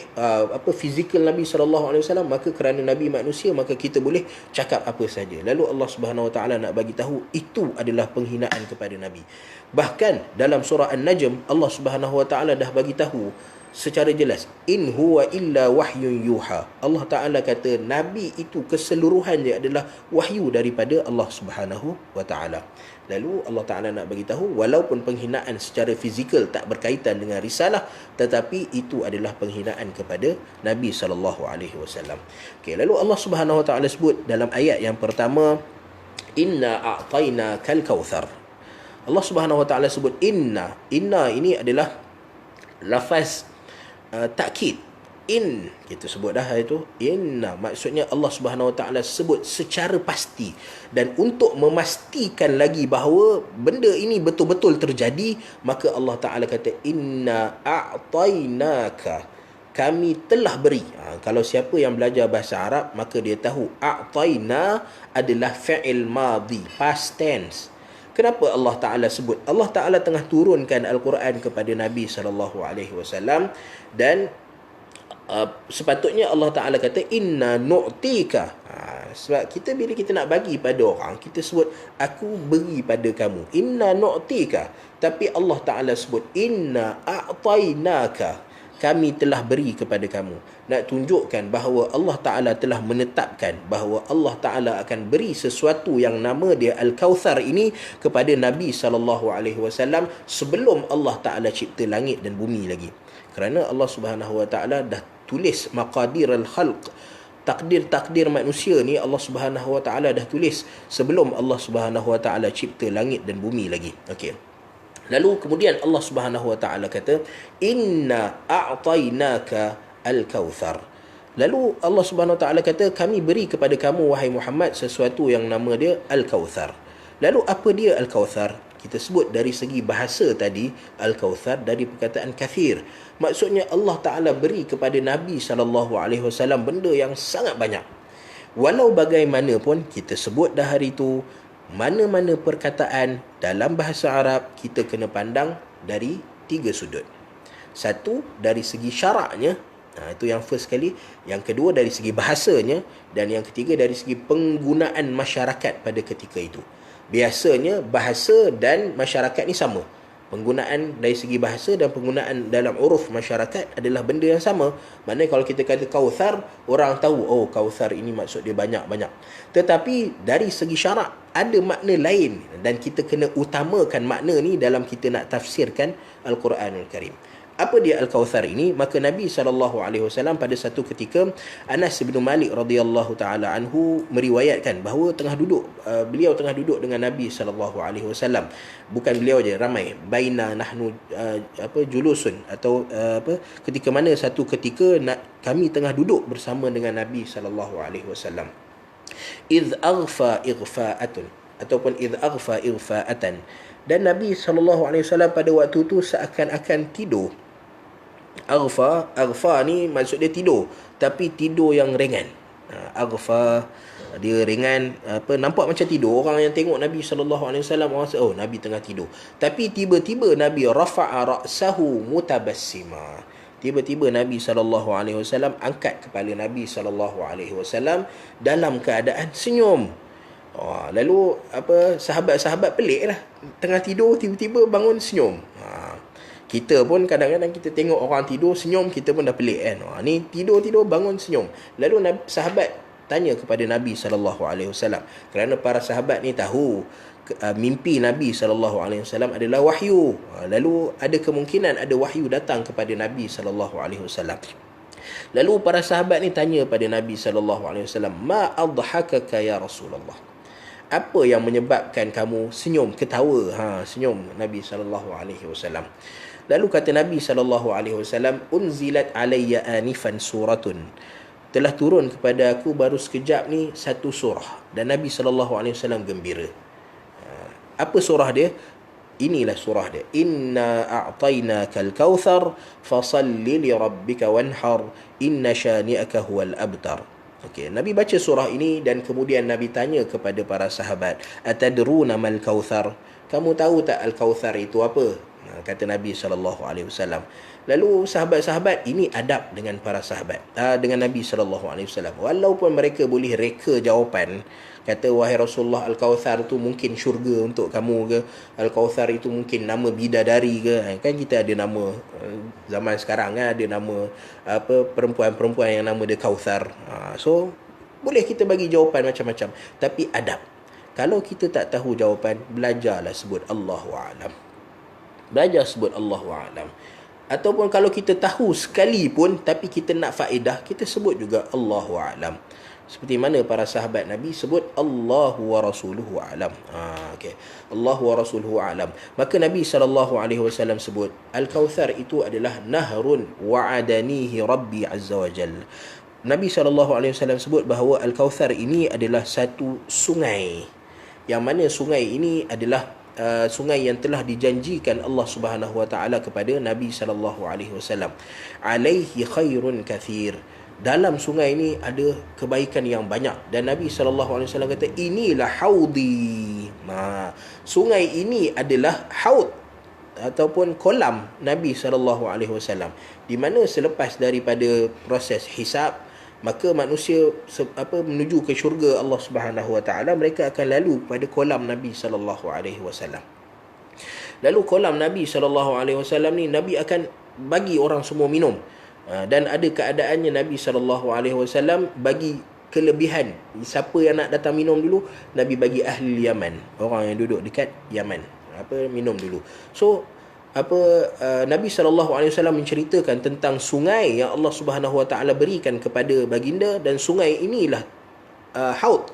Speaker 1: fizikal Nabi SAW, maka kerana Nabi manusia, maka kita boleh cakap apa saja. Lalu Allah Subhanahu Wa Taala nak bagi tahu itu adalah penghinaan kepada Nabi. Bahkan dalam surah An-Najm, Allah Subhanahu Wa Taala dah bagi tahu secara jelas, in huwa illa wahyun yuha. Allah Ta'ala kata Nabi itu keseluruhannya adalah wahyu daripada Allah Subhanahu Wa Ta'ala. Lalu Allah Ta'ala nak bagi tahu, walaupun penghinaan secara fizikal tak berkaitan dengan risalah, tetapi itu adalah penghinaan kepada Nabi SAW. Okay, lalu Allah Subhanahu Wa Ta'ala sebut dalam ayat yang pertama, inna a'tayna kal kautsar. Allah Subhanahu Wa Ta'ala sebut inna ini adalah lafaz takkid. In, kita sebut dah itu inna, maksudnya Allah Subhanahu Wa Taala sebut secara pasti, dan untuk memastikan lagi bahawa benda ini betul-betul terjadi, maka Allah Taala kata inna a'tainaka, kami telah beri. Kalau siapa yang belajar bahasa Arab, maka dia tahu a'taina adalah fi'il madhi, past tense. Kenapa Allah Ta'ala sebut? Allah Ta'ala tengah turunkan Al-Quran kepada Nabi SAW, dan sepatutnya Allah Ta'ala kata inna nu'tika. Sebab kita bila kita nak bagi pada orang, kita sebut aku beri pada kamu, inna nu'tika. Tapi Allah Ta'ala sebut inna a'tainaka, kami telah beri kepada kamu. Nak tunjukkan bahawa Allah Ta'ala telah menetapkan bahawa Allah Ta'ala akan beri sesuatu yang nama dia Al-Kautsar ini kepada Nabi SAW sebelum Allah Ta'ala cipta langit dan bumi lagi. Kerana Allah Subhanahu Wa Ta'ala dah tulis maqadir al-khalq, takdir-takdir manusia ni Allah Subhanahu Wa Ta'ala dah tulis sebelum Allah Subhanahu Wa Ta'ala cipta langit dan bumi lagi. Okey. Lalu kemudian Allah Subhanahu Wa Ta'ala kata inna a'tainaka al-kautsar. Lalu Allah Subhanahu Wa Ta'ala kata kami beri kepada kamu wahai Muhammad sesuatu yang nama dia Al-Kautsar. Lalu apa dia Al-Kautsar? kita sebut dari segi bahasa tadi, Al-Kautsar dari perkataan kathir. Maksudnya Allah Ta'ala beri kepada Nabi SAW benda yang sangat banyak. Walau bagaimanapun kita sebut dah hari itu, mana-mana perkataan dalam bahasa Arab kita kena pandang dari 3 sudut. Satu, dari segi syaraknya, itu yang first kali. Yang kedua, dari segi bahasanya. Dan yang ketiga, dari segi penggunaan masyarakat pada ketika itu. Biasanya bahasa dan masyarakat ni sama. Penggunaan dari segi bahasa dan penggunaan dalam uruf masyarakat adalah benda yang sama. Maknanya kalau kita kata Kautsar, orang tahu, oh Kautsar ini maksud dia banyak-banyak. Tetapi dari segi syarak ada makna lain, dan kita kena utamakan makna ni dalam kita nak tafsirkan Al-Quranul Karim. Apa dia Al-Kautsar ini? Maka Nabi SAW pada satu ketika, Anas bin Malik radhiyallahu taala anhu meriwayatkan bahawa beliau tengah duduk dengan Nabi SAW. Bukan beliau je, ramai. Baina nahnu julusun, atau ketika mana satu ketika kami tengah duduk bersama dengan Nabi SAW. Idh aghfa ighfa'atun, ataupun idh aghfa ighfa'atan. Dan Nabi SAW pada waktu itu seakan-akan tidur. Aghfa ni maksud dia tidur, tapi tidur yang ringan. Aghfa, dia ringan, nampak macam tidur. Orang yang tengok Nabi SAW, orang rasa, oh Nabi tengah tidur. Tapi tiba-tiba Nabi rafa'a ra'sahu mutabassima. Tiba-tiba Nabi SAW angkat kepala Nabi SAW dalam keadaan senyum. Lalu sahabat-sahabat pelik lah, tengah tidur tiba-tiba bangun senyum. Kita pun kadang-kadang kita tengok orang tidur senyum, kita pun dah pelik kan. Ni tidur-tidur bangun senyum. Lalu sahabat tanya kepada Nabi SAW, kerana para sahabat ni tahu mimpi Nabi SAW adalah wahyu. Lalu ada kemungkinan ada wahyu datang kepada Nabi SAW. Lalu para sahabat ni tanya pada Nabi SAW, ma adhakaka ya Rasulullah, apa yang menyebabkan kamu senyum, ketawa? Senyum Nabi SAW. Lalu kata Nabi SAW, unzilat alayya anifan suratun, telah turun kepada aku baru sekejap ni satu surah. Dan Nabi SAW gembira. Apa surah dia? Inilah surah dia. Inna a'tainakal kautsar fasalli li rabbika wanhar inna syani'aka huwal abtar. Okey, Nabi baca surah ini dan kemudian Nabi tanya kepada para sahabat, atadruna mal kautsar? Kamu tahu tak al-kautsar itu apa? Kata Nabi SAW. Lalu sahabat-sahabat ini adab dengan para sahabat, dengan Nabi SAW. Walaupun mereka boleh reka jawapan, kata, wahai Rasulullah, Al-Kautsar itu mungkin syurga untuk kamu ke? Al-Kautsar itu mungkin nama bidadari ke? Kan kita ada nama, zaman sekarang kan ada nama perempuan-perempuan yang nama dia Kautsar. So boleh kita bagi jawapan macam-macam, tapi adab. Kalau kita tak tahu jawapan, belajarlah sebut Allahu a'lam. Belajar sebut Allahu a'lam. Ataupun kalau kita tahu sekalipun tapi kita nak faedah, kita sebut juga Allahu a'lam. Seperti mana para sahabat Nabi sebut Allahu wa rasuluhu a'lam. Okay. Allahu wa rasuluhu a'lam. Maka Nabi SAW sebut Al-Kautsar itu adalah nahrun wa'adanihi Rabbi azza wa jalla. Nabi SAW sebut bahawa Al-Kautsar ini adalah satu sungai, yang mana sungai ini adalah sungai yang telah dijanjikan Allah Subhanahu wa taala kepada Nabi SAW. Alaihi khairun kathir. Dalam sungai ini ada kebaikan yang banyak. Dan Nabi SAW kata, inilah haudi. Sungai ini adalah haud ataupun kolam Nabi SAW, di mana selepas daripada proses hisab, maka manusia menuju ke syurga Allah Subhanahu wa taala, mereka akan lalu pada kolam Nabi SAW. Lalu kolam Nabi SAW ni Nabi akan bagi orang semua minum. Dan ada keadaannya Nabi SAW bagi kelebihan. Siapa yang nak datang minum dulu, Nabi bagi ahli Yaman, orang yang duduk dekat Yaman, minum dulu. So Nabi SAW menceritakan tentang sungai yang Allah Subhanahu Wa Taala berikan kepada baginda, dan sungai inilah haud,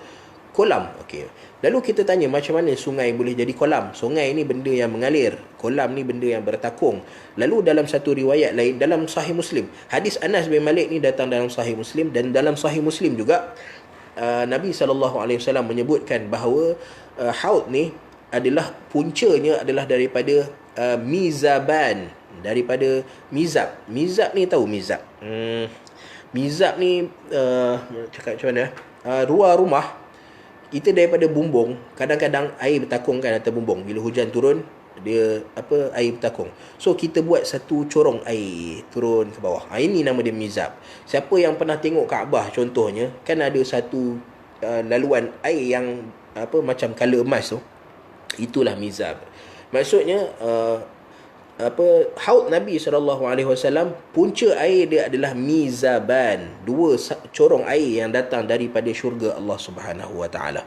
Speaker 1: kolam. Okey. Lalu kita tanya, macam mana sungai boleh jadi kolam? Sungai ini benda yang mengalir, kolam ni benda yang bertakung. Lalu dalam satu riwayat lain dalam Sahih Muslim, hadis Anas bin Malik ni datang dalam Sahih Muslim, dan dalam Sahih Muslim juga Nabi SAW menyebutkan bahawa haud ni adalah puncanya adalah daripada mizaban, daripada mizab. Mizab ni tahu mizab? Mizab ni cakap macam mana? Ruang rumah kita daripada bumbung, kadang-kadang air bertakung kan atas bumbung. Bila hujan turun, dia air bertakung. So kita buat satu corong air turun ke bawah. Ini nama dia mizab. Siapa yang pernah tengok Kaabah contohnya, kan ada satu laluan air yang macam color emas tu. Itulah mizab. Maksudnya haud Nabi SAW, punca air dia adalah mizaban, dua corong air yang datang daripada syurga Allah Subhanahu Wa Taala.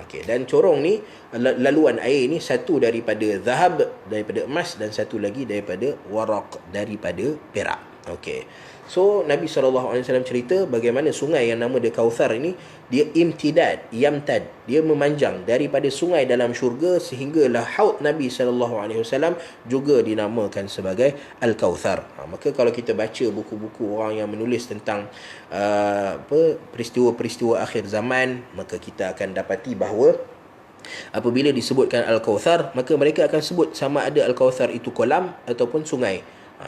Speaker 1: Okey, dan corong ni, laluan air ni, satu daripada zahab, daripada emas, dan satu lagi daripada waraq, daripada perak. Okey. So Nabi SAW cerita bagaimana sungai yang nama dia Kauthar ini, dia imtidad, yamtad, dia memanjang daripada sungai dalam syurga sehinggalah haud Nabi SAW juga dinamakan sebagai Al-Kauthar. Maka kalau kita baca buku-buku orang yang menulis tentang peristiwa-peristiwa akhir zaman, maka kita akan dapati bahawa apabila disebutkan Al-Kauthar, maka mereka akan sebut sama ada Al-Kauthar itu kolam ataupun sungai.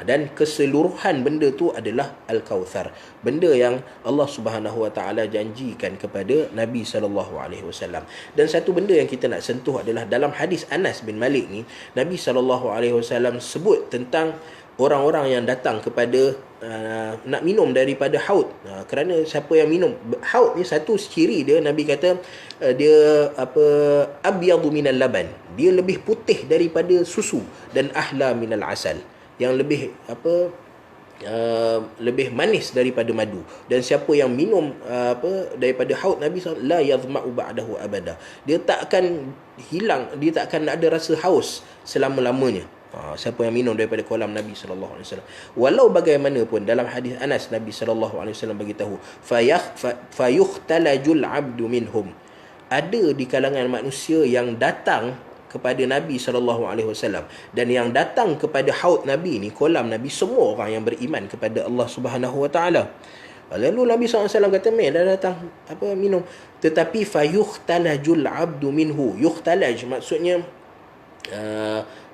Speaker 1: Dan keseluruhan benda tu adalah Al-Kauthar, benda yang Allah Subhanahu Wa Taala janjikan kepada Nabi SAW. Dan satu benda yang kita nak sentuh adalah dalam hadis Anas bin Malik ni, Nabi SAW sebut tentang orang-orang yang datang kepada nak minum daripada haud. Kerana siapa yang minum haud ni, satu ciri dia, Nabi kata dia abyadu minal laban, dia lebih putih daripada susu, dan ahla minal asal, yang lebih lebih manis daripada madu. Dan siapa yang minum daripada haud Nabi SAW, la yazma'u ba'dahu abada, dia tak akan hilang, dia tak akan ada rasa haus selama-lamanya. Siapa yang minum daripada kolam Nabi SAW. Walau bagaimanapun, dalam hadis Anas, Nabi SAW beritahu, fayukhtalajul abdu minhum, ada di kalangan manusia yang datang kepada Nabi SAW, dan yang datang kepada haud Nabi ni, kolam Nabi, semua orang yang beriman kepada Allah Subhanahu Wa Taala. Lalu Nabi SAW kata, dah datang minum, tetapi fayukhtalajul abdu minhu. Yukhtalaj maksudnya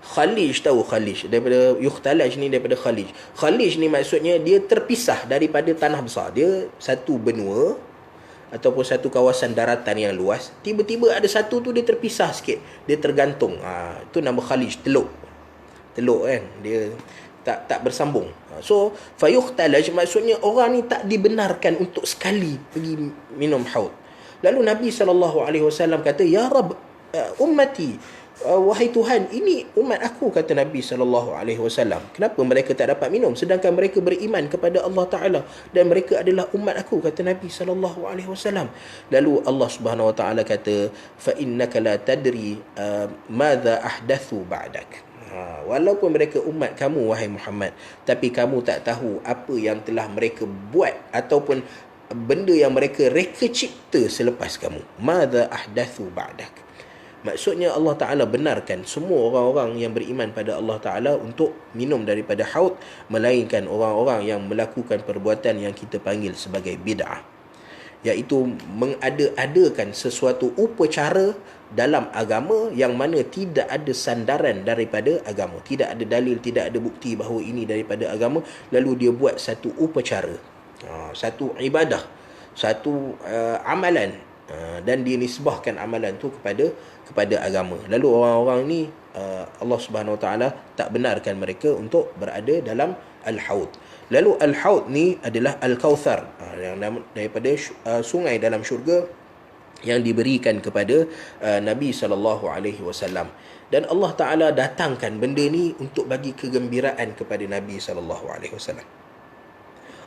Speaker 1: khalij, tahu khalij, daripada yukhtalaj ni, daripada khalij. Khalij ni maksudnya dia terpisah daripada tanah besar. Dia satu benua ataupun satu kawasan daratan yang luas, tiba-tiba ada satu tu dia terpisah sikit, dia tergantung. Itu nama khalij, teluk kan, dia tak bersambung. So fayukhtalaj maksudnya orang ni tak dibenarkan untuk sekali pergi minum haud. Lalu Nabi SAW kata, ya Rab, ummati, wahai Tuhan, ini umat aku, kata Nabi SAW. Kenapa mereka tak dapat minum sedangkan mereka beriman kepada Allah Ta'ala, dan mereka adalah umat aku, kata Nabi SAW. Lalu Allah Subhanahu Wa Ta'ala kata, fa innaka la tadri madza ahdathu ba'dak. Walaupun mereka umat kamu, wahai Muhammad, tapi kamu tak tahu apa yang telah mereka buat ataupun benda yang mereka reka cipta selepas kamu. Madza ahdathu ba'dak. Maksudnya Allah Ta'ala benarkan semua orang-orang yang beriman pada Allah Ta'ala untuk minum daripada haud, melainkan orang-orang yang melakukan perbuatan yang kita panggil sebagai bid'ah, iaitu mengada-adakan sesuatu upacara dalam agama yang mana tidak ada sandaran daripada agama, tidak ada dalil, tidak ada bukti bahawa ini daripada agama, lalu dia buat satu upacara, satu ibadah, satu amalan, dan dia nisbahkan amalan tu kepada agama. Lalu orang-orang ni Allah Subhanahu Wa Taala tak benarkan mereka untuk berada dalam al-haud. Lalu al-haud ni adalah al-Kauthar, yang daripada sungai dalam syurga yang diberikan kepada Nabi SAW. Dan Allah Ta'ala datangkan benda ni untuk bagi kegembiraan kepada Nabi SAW.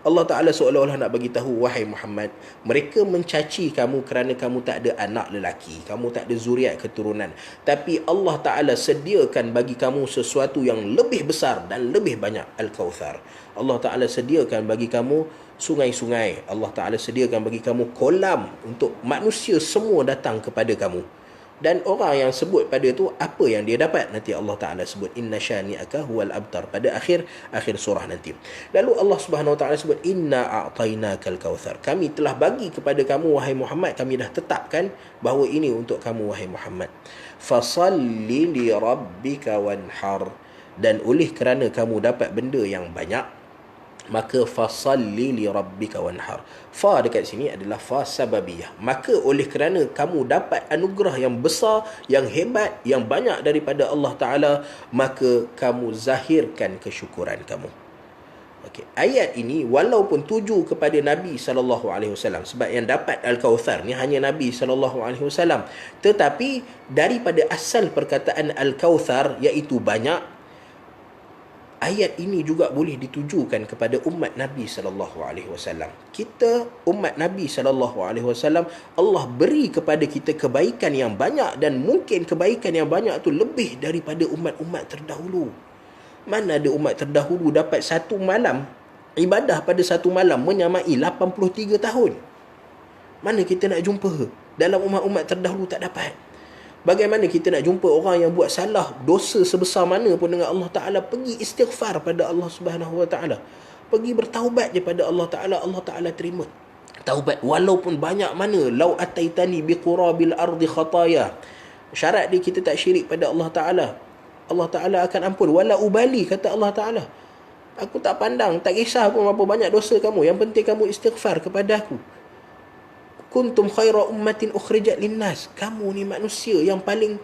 Speaker 1: Allah Ta'ala seolah-olah nak bagi tahu, wahai Muhammad, mereka mencaci kamu kerana kamu tak ada anak lelaki, kamu tak ada zuriat keturunan, tapi Allah Ta'ala sediakan bagi kamu sesuatu yang lebih besar dan lebih banyak, Al-Kauthar. Allah Ta'ala sediakan bagi kamu sungai-sungai, Allah Ta'ala sediakan bagi kamu kolam untuk manusia semua datang kepada kamu. Dan orang yang sebut pada tu apa yang dia dapat, nanti Allah Taala sebut inna syani'aka huwal abtar pada akhir surah nanti. Lalu Allah Subhanahu Wa Taala sebut inna a'tainakal kautsar, kami telah bagi kepada kamu wahai Muhammad, kami dah tetapkan bahawa ini untuk kamu wahai Muhammad. Fasalli li rabbika wanhar, dan oleh kerana kamu dapat benda yang banyak, maka fasalli li rabbika wanhar. Fa dekat sini adalah fa sababiyah. Maka oleh kerana kamu dapat anugerah yang besar, yang hebat, yang banyak daripada Allah Ta'ala, maka kamu zahirkan kesyukuran kamu. Okey, ayat ini walaupun tuju kepada Nabi SAW, sebab yang dapat Al-Kautsar ni hanya Nabi SAW, tetapi daripada asal perkataan Al-Kautsar iaitu banyak, ayat ini juga boleh ditujukan kepada umat Nabi SAW. Kita umat Nabi SAW, Allah beri kepada kita kebaikan yang banyak, dan mungkin kebaikan yang banyak itu lebih daripada umat-umat terdahulu. Mana ada umat terdahulu dapat satu malam, ibadah pada satu malam menyamai 83 tahun. Mana kita nak jumpa? Dalam umat-umat terdahulu tak dapat. Bagaimana kita nak jumpa orang yang buat salah, dosa sebesar mana pun dengan Allah Ta'ala, pergi istighfar pada Allah Subhanahu Wa Ta'ala, pergi bertaubat daripada Allah Ta'ala, Allah Ta'ala terima taubat walaupun banyak mana. Lau ataitani biqurabil ardi khataya, syarat dia kita tak syirik pada Allah Ta'ala, Allah Ta'ala akan ampun. Wala ubali, kata Allah Ta'ala, aku tak pandang, tak kisah pun berapa banyak dosa kamu, yang penting kamu istighfar kepada aku. Kuntum khaira ummatin ukhrijat linnas, kamu ni manusia yang paling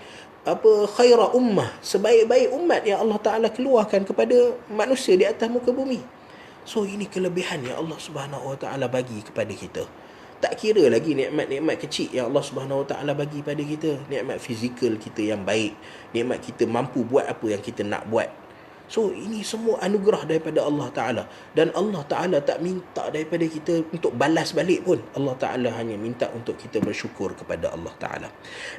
Speaker 1: khaira ummah, sebaik-baik umat yang Allah Ta'ala keluarkan kepada manusia di atas muka bumi. So ini kelebihan yang Allah Subhanahu Wa Ta'ala bagi kepada kita. Tak kira lagi nikmat-nikmat kecil yang Allah Subhanahu Wa Ta'ala bagi pada kita, nikmat fizikal kita yang baik, nikmat kita mampu buat apa yang kita nak buat. So ini semua anugerah daripada Allah Ta'ala, dan Allah Ta'ala tak minta daripada kita untuk balas balik pun. Allah Ta'ala hanya minta untuk kita bersyukur kepada Allah Ta'ala.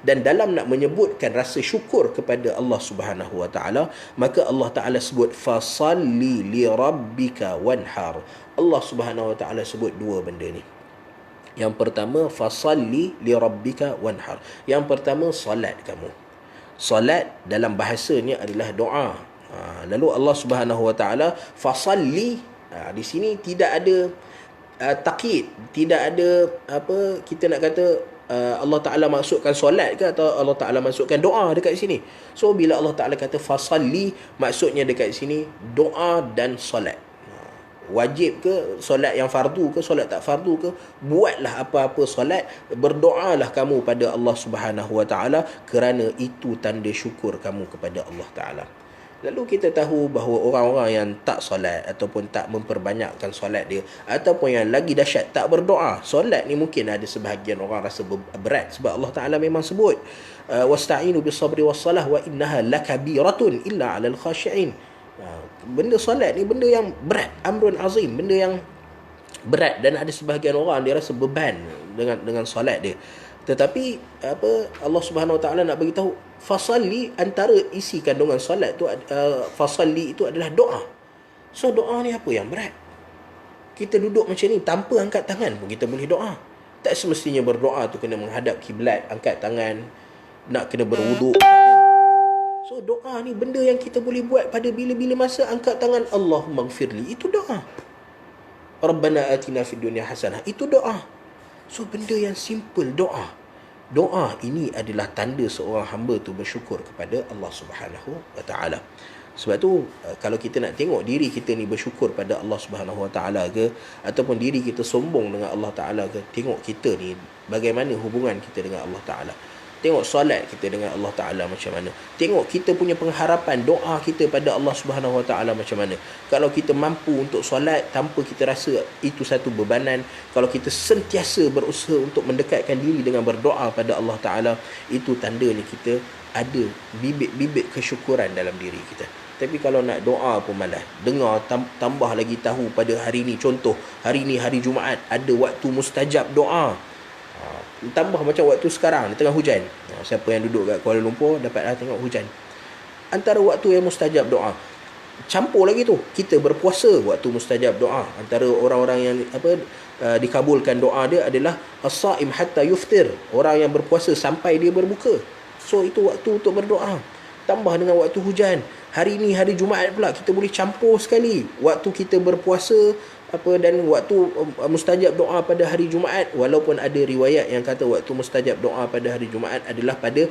Speaker 1: Dan dalam nak menyebutkan rasa syukur kepada Allah Subhanahu Wa Ta'ala, maka Allah Ta'ala sebut fasalli li rabbika wanhar. Allah Subhanahu Wa Ta'ala sebut dua benda ni. Yang pertama, fasalli li rabbika wanhar. Yang pertama, salat kamu. Salat dalam bahasanya adalah doa. Lalu Allah Subhanahu Wa Ta'ala fasalli, di sini tidak ada takkid, tidak ada kita nak kata Allah Ta'ala masukkan solat ke, atau Allah Ta'ala masukkan doa dekat sini. So bila Allah Ta'ala kata fasalli, maksudnya dekat sini doa dan solat. Wajib ke solat yang fardu ke, solat tak fardu ke, buatlah apa-apa solat, berdoalah kamu pada Allah Subhanahu Wa Ta'ala, kerana itu tanda syukur kamu kepada Allah Ta'ala. Lalu kita tahu bahawa orang-orang yang tak solat ataupun tak memperbanyakkan solat dia, ataupun yang lagi dahsyat tak berdoa, solat ni mungkin ada sebahagian orang rasa berat, sebab Allah Ta'ala memang sebut wasta'inu bis-sabri was-salah wa innaha lakabiratun illa 'alal khashi'in. Benda solat ni benda yang berat, amrun azim, benda yang berat, dan ada sebahagian orang dia rasa beban dengan solat dia. Tetapi Allah Subhanahu Wa Ta'ala nak bagi tahu fasalli, antara isi kandungan solat tu, fasalli itu adalah doa. So doa ni apa yang berat? Kita duduk macam ni tanpa angkat tangan pun kita boleh doa. Tak semestinya berdoa tu kena menghadap kiblat, angkat tangan, nak kena berwuduk. So doa ni benda yang kita boleh buat pada bila-bila masa. Angkat tangan, Allahumma ghfirli, itu doa. Rabbana atina fid dunya hasanah, itu doa. So benda yang simple, doa. Doa ini adalah tanda seorang hamba tu bersyukur kepada Allah Subhanahu Wa Ta'ala. Sebab tu kalau kita nak tengok diri kita ni bersyukur pada Allah Subhanahu Wa Ta'ala ke, ataupun diri kita sombong dengan Allah Ta'ala ke, tengok kita ni bagaimana hubungan kita dengan Allah Ta'ala. Tengok solat kita dengan Allah Ta'ala macam mana. Tengok kita punya pengharapan, doa kita pada Allah Subhanahu Wa Ta'ala macam mana. Kalau kita mampu untuk solat tanpa kita rasa itu satu bebanan, kalau kita sentiasa berusaha untuk mendekatkan diri dengan berdoa pada Allah Ta'ala, itu tandanya kita ada bibit-bibit kesyukuran dalam diri kita. Tapi kalau nak doa pun malas. Dengar tambah lagi tahu pada hari ni, contoh hari ni hari Jumaat, ada waktu mustajab doa. Tambah macam waktu sekarang di tengah hujan. Siapa yang duduk kat Kuala Lumpur dapatlah tengok hujan. Antara waktu yang mustajab doa. Campur lagi tu, kita berpuasa waktu mustajab doa. Antara orang-orang yang dikabulkan doa dia adalah as-saim hatta yuftir, orang yang berpuasa sampai dia berbuka. So itu waktu untuk berdoa. Tambah dengan waktu hujan. Hari ni hari Jumaat pula, kita boleh campur sekali waktu kita berpuasa dan waktu mustajab doa pada hari Jumaat. Walaupun ada riwayat yang kata waktu mustajab doa pada hari Jumaat adalah pada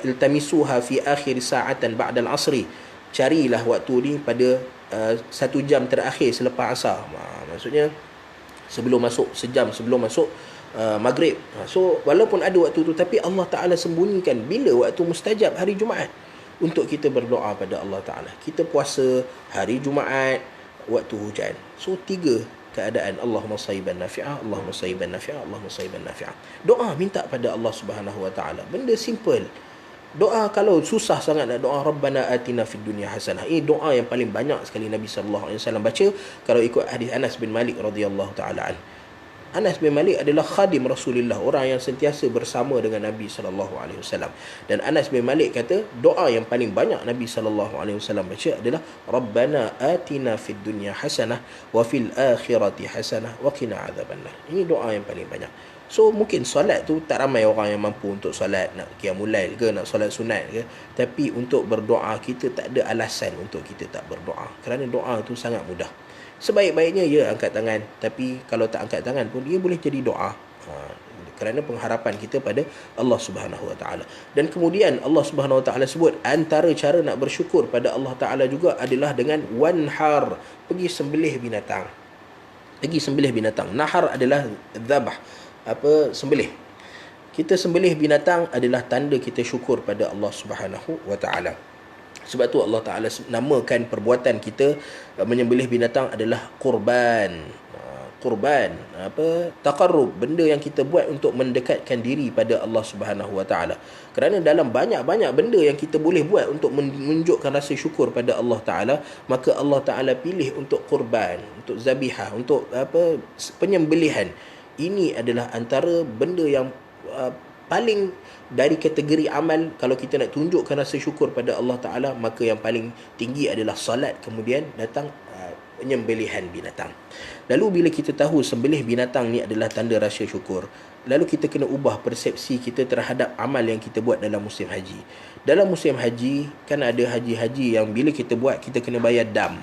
Speaker 1: iltamisuha fi akhir sa'atan ba'dal asri. Carilah waktu ni pada 1 jam terakhir selepas asar. Maksudnya sejam sebelum masuk maghrib. So walaupun ada waktu tu, tapi Allah Ta'ala sembunyikan bila waktu mustajab hari Jumaat untuk kita berdoa pada Allah Ta'ala. Kita puasa hari Jumaat, waktu hujan. So 3 keadaan. Allahumma sayyiban nafi'ah, Allahumma sayyiban nafi'ah, Allahumma sayyiban nafi'ah. Doa minta pada Allah Subhanahu Wa Ta'ala. Benda simple. Doa kalau susah sangat nak doa, Rabbana atina fid dunya hasanah. Ini doa yang paling banyak sekali Nabi SAW baca kalau ikut hadis Anas bin Malik radhiyallahu ta'ala an. Anas bin Malik adalah khadim Rasulullah, orang yang sentiasa bersama dengan Nabi SAW. Dan Anas bin Malik kata doa yang paling banyak Nabi SAW baca adalah Rabbana atina fid dunya hasanah wa fil akhirati hasanah wa qina adzabannar. Ini doa yang paling banyak. So mungkin solat tu tak ramai orang yang mampu untuk solat, nak qiyamul lail ke, nak solat sunat ke. Tapi untuk berdoa kita tak ada alasan untuk kita tak berdoa, kerana doa tu sangat mudah. Sebaik-baiknya ya angkat tangan, tapi kalau tak angkat tangan pun dia boleh jadi doa. Kerana pengharapan kita pada Allah Subhanahu Wa Taala. Dan kemudian Allah Subhanahu Wa Taala sebut antara cara nak bersyukur pada Allah Taala juga adalah dengan wanhar, pergi sembelih binatang. Pergi sembelih binatang. Nahar adalah dzabah, sembelih. Kita sembelih binatang adalah tanda kita syukur pada Allah Subhanahu Wa Taala. Sebab tu Allah Ta'ala namakan perbuatan kita menyembelih binatang adalah qurban. Taqarrub, benda yang kita buat untuk mendekatkan diri pada Allah Subhanahu Wa Taala. Kerana dalam banyak-banyak benda yang kita boleh buat untuk menunjukkan rasa syukur pada Allah Ta'ala, maka Allah Ta'ala pilih untuk qurban, untuk zabihah, untuk penyembelihan. Ini adalah antara benda yang paling dari kategori amal. Kalau kita nak tunjukkan rasa syukur pada Allah Ta'ala, maka yang paling tinggi adalah salat, kemudian datang penyembelihan binatang. Lalu bila kita tahu sembelih binatang ni adalah tanda rasa syukur, lalu kita kena ubah persepsi kita terhadap amal yang kita buat dalam musim haji. Dalam musim haji kan ada haji-haji yang bila kita buat kita kena bayar dam.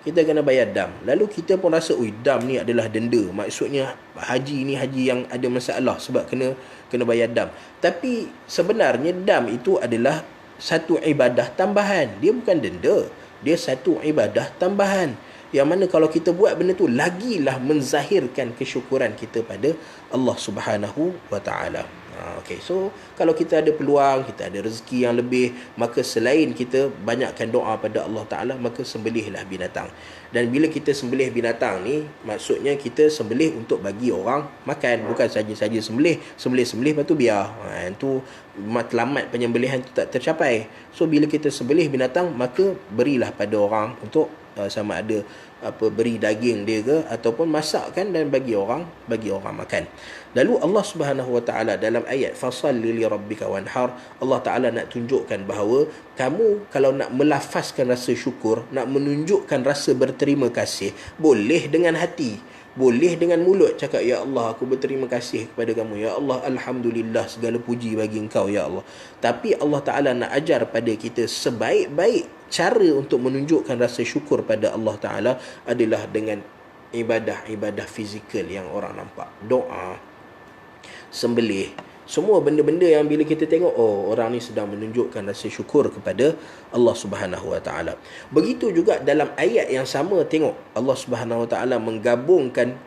Speaker 1: Kita kena bayar dam. Lalu kita pun rasa, dam ni adalah denda. Maksudnya haji ni haji yang ada masalah sebab kena bayar dam. Tapi sebenarnya dam itu adalah satu ibadah tambahan. Dia bukan denda. Dia satu ibadah tambahan. Yang mana kalau kita buat benda tu, lagilah menzahirkan kesyukuran kita pada Allah Subhanahu Wa Ta'ala. Okay, so kalau kita ada peluang, kita ada rezeki yang lebih, maka selain kita banyakkan doa pada Allah Ta'ala, maka sembelihlah binatang. Dan bila kita sembelih binatang ni, maksudnya kita sembelih untuk bagi orang makan. Bukan saja-saja sembelih lepas tu biar. Itu matlamat penyembelihan tu tak tercapai. So bila kita sembelih binatang, maka berilah pada orang untuk sama ada beri daging dia ke ataupun masakkan dan bagi orang makan. Lalu Allah Subhanahu Wa Taala dalam ayat fasalli li rabbika wanhar, Allah Taala nak tunjukkan bahawa kamu kalau nak melafazkan rasa syukur, nak menunjukkan rasa berterima kasih, boleh dengan hati, boleh dengan mulut cakap, ya Allah aku berterima kasih kepada kamu, ya Allah alhamdulillah segala puji bagi engkau ya Allah. Tapi Allah Taala nak ajar pada kita sebaik-baik cara untuk menunjukkan rasa syukur pada Allah Ta'ala adalah dengan ibadah-ibadah fizikal yang orang nampak. Doa, sembelih, semua benda-benda yang bila kita tengok, orang ni sedang menunjukkan rasa syukur kepada Allah Subhanahu Wa Ta'ala. Begitu juga dalam ayat yang sama, tengok Allah Subhanahu Wa Ta'ala menggabungkan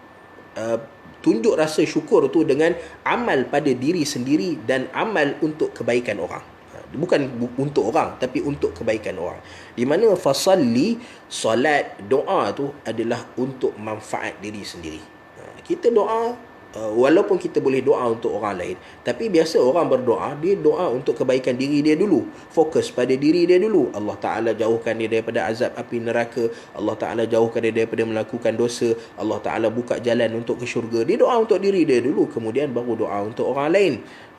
Speaker 1: tunjuk rasa syukur tu dengan amal pada diri sendiri dan amal untuk kebaikan orang. Bukan untuk orang, tapi untuk kebaikan orang. Di mana fasalli, solat, doa tu adalah untuk manfaat diri sendiri. Kita doa, walaupun kita boleh doa untuk orang lain, tapi biasa orang berdoa, dia doa untuk kebaikan diri dia dulu, fokus pada diri dia dulu. Allah Ta'ala jauhkan dia daripada azab api neraka, Allah Ta'ala jauhkan dia daripada melakukan dosa, Allah Ta'ala buka jalan untuk ke syurga. Dia doa untuk diri dia dulu, kemudian baru doa untuk orang lain.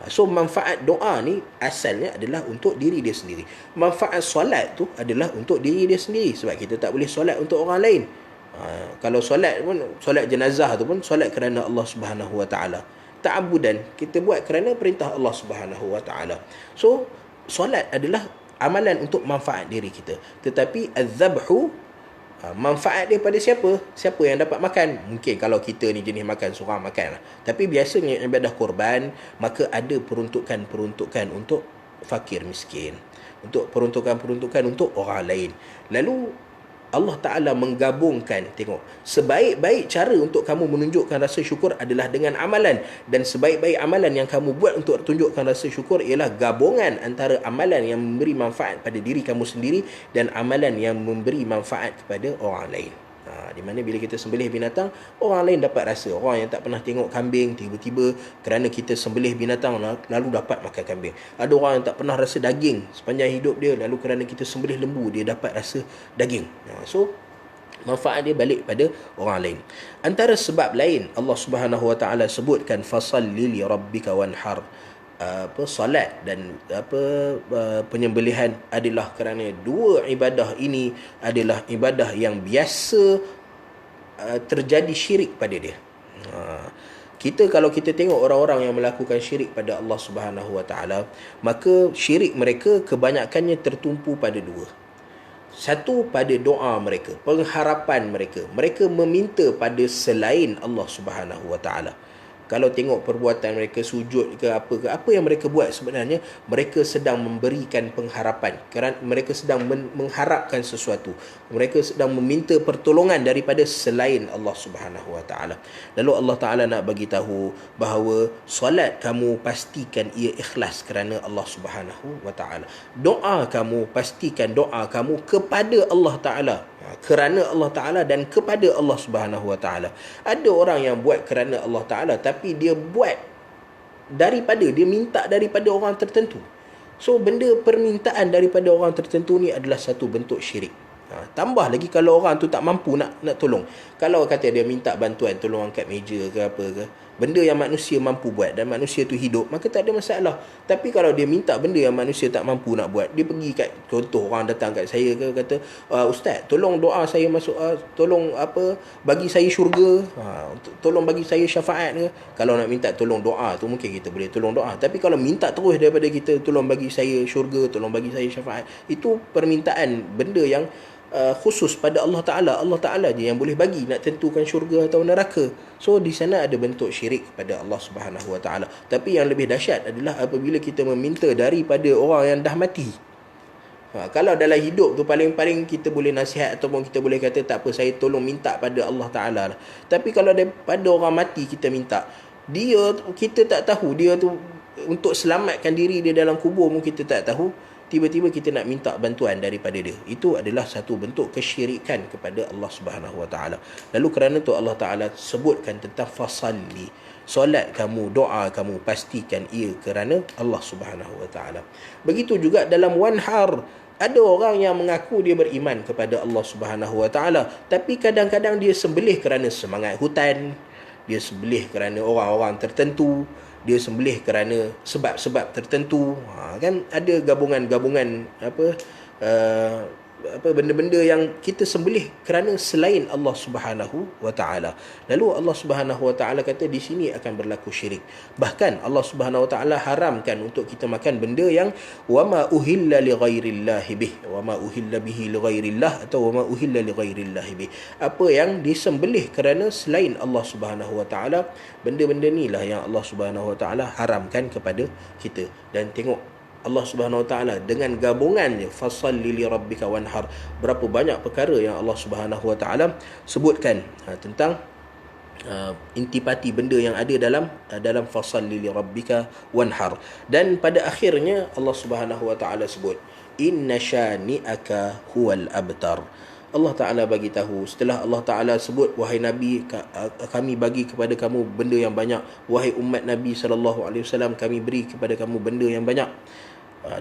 Speaker 1: So manfaat doa ni asalnya adalah untuk diri dia sendiri. Manfaat solat tu adalah untuk diri dia sendiri, sebab kita tak boleh solat untuk orang lain. Kalau solat pun, solat jenazah tu pun solat kerana Allah Subhanahu Wa Ta'ala. ta'abudan, kita buat kerana perintah Allah Subhanahu wa taala. So solat adalah amalan untuk manfaat diri kita. Tetapi az-zabhu, manfaat dia pada siapa? Siapa yang dapat makan? Mungkin kalau kita ni jenis makan seorang makan lah. Tapi biasanya ibadah korban, maka ada peruntukan-peruntukan untuk fakir miskin, untuk peruntukan-peruntukan untuk orang lain. Lalu Allah Ta'ala menggabungkan, tengok, sebaik-baik cara untuk kamu menunjukkan rasa syukur adalah dengan amalan. Dan sebaik-baik amalan yang kamu buat untuk tunjukkan rasa syukur ialah gabungan antara amalan yang memberi manfaat pada diri kamu sendiri dan amalan yang memberi manfaat kepada orang lain. Di mana bila kita sembelih binatang, orang lain dapat rasa. Orang yang tak pernah tengok kambing, tiba-tiba kerana kita sembelih binatang lalu dapat makan kambing. Ada orang yang tak pernah rasa daging sepanjang hidup dia, lalu kerana kita sembelih lembu, dia dapat rasa daging. So manfaat dia balik pada orang lain. Antara sebab lain Allah Subhanahu wa taala sebutkan fasalli li rabbika wanhar. Solat dan penyembelihan adalah kerana dua ibadah ini adalah ibadah yang biasa terjadi syirik pada dia. Kalau kita tengok orang-orang yang melakukan syirik pada Allah Subhanahu wa taala, maka syirik mereka kebanyakannya tertumpu pada dua. Satu, pada doa mereka, pengharapan mereka. Mereka meminta pada selain Allah Subhanahu wa taala. Kalau tengok perbuatan mereka, sujud ke apa yang mereka buat sebenarnya, mereka sedang memberikan pengharapan. Kerana mereka sedang mengharapkan sesuatu. Mereka sedang meminta pertolongan daripada selain Allah Subhanahu wa taala. Lalu Allah Taala nak bagi tahu bahawa solat kamu pastikan ia ikhlas kerana Allah Subhanahu wa taala. Doa kamu pastikan doa kamu kepada Allah Taala, kerana Allah Ta'ala dan kepada Allah Subhanahu wa taala. Ada orang yang buat kerana Allah Ta'ala, tapi dia buat dia minta daripada orang tertentu. So benda permintaan daripada orang tertentu ni adalah satu bentuk syirik. Tambah lagi kalau orang tu tak mampu nak tolong. Kalau kata dia minta bantuan, tolong angkat meja ke apa ke, benda yang manusia mampu buat dan manusia tu hidup, maka tak ada masalah. Tapi kalau dia minta benda yang manusia tak mampu nak buat, dia pergi kat, contoh orang datang kat saya ke, kata ustaz, tolong doa saya masuk, tolong bagi saya syurga, tolong bagi saya syafaat ke. Kalau nak minta tolong doa tu mungkin kita boleh tolong doa. Tapi kalau minta terus daripada kita, tolong bagi saya syurga, tolong bagi saya syafaat, itu permintaan benda yang khusus pada Allah Ta'ala. Allah Ta'ala je yang boleh bagi, nak tentukan syurga atau neraka. So di sana ada bentuk syirik kepada Allah Subhanahu wa taala. Tapi yang lebih dahsyat adalah apabila kita meminta daripada orang yang dah mati. Kalau dalam hidup tu paling-paling kita boleh nasihat ataupun kita boleh kata tak apa, saya tolong minta pada Allah Ta'ala lah. Tapi kalau daripada orang mati kita minta, kita tak tahu dia tu untuk selamatkan diri dia dalam kubur pun kita tak tahu, tiba-tiba kita nak minta bantuan daripada dia. Itu adalah satu bentuk kesyirikan kepada Allah Subhanahu wa taala. Lalu kerana tu Allah Taala sebutkan tentang fasalli, solat kamu, doa kamu pastikan ia kerana Allah Subhanahu wa taala. Begitu juga dalam wanhar, ada orang yang mengaku dia beriman kepada Allah Subhanahu wa taala, tapi kadang-kadang dia sembelih kerana semangat hutan, dia sembelih kerana orang-orang tertentu, dia sembelih kerana sebab-sebab tertentu. Kan ada gabungan-gabungan benda-benda yang kita sembelih kerana selain Allah Subhanahu wa taala. Lalu Allah Subhanahu wa taala kata di sini akan berlaku syirik. Bahkan Allah Subhanahu wa taala haramkan untuk kita makan benda yang wama uhilla li ghairillah bih, wama uhilla bihi li ghairillah atau wama uhilla li ghairillah bih. Apa yang disembelih kerana selain Allah Subhanahu wa taala, benda-benda inilah yang Allah Subhanahu wa taala haramkan kepada kita. Dan tengok Allah Subhanahu wa taala dengan gabungannya fasalli li rabbika wanhar, berapa banyak perkara yang Allah Subhanahu wa taala sebutkan tentang intipati benda yang ada dalam fasalli li rabbika wanhar. Dan pada akhirnya Allah Subhanahu wa taala sebut inna syani'aka huwal abtar. Allah Ta'ala bagi tahu, setelah Allah Ta'ala sebut, wahai Nabi, kami bagi kepada kamu benda yang banyak. Wahai umat Nabi SAW, kami beri kepada kamu benda yang banyak.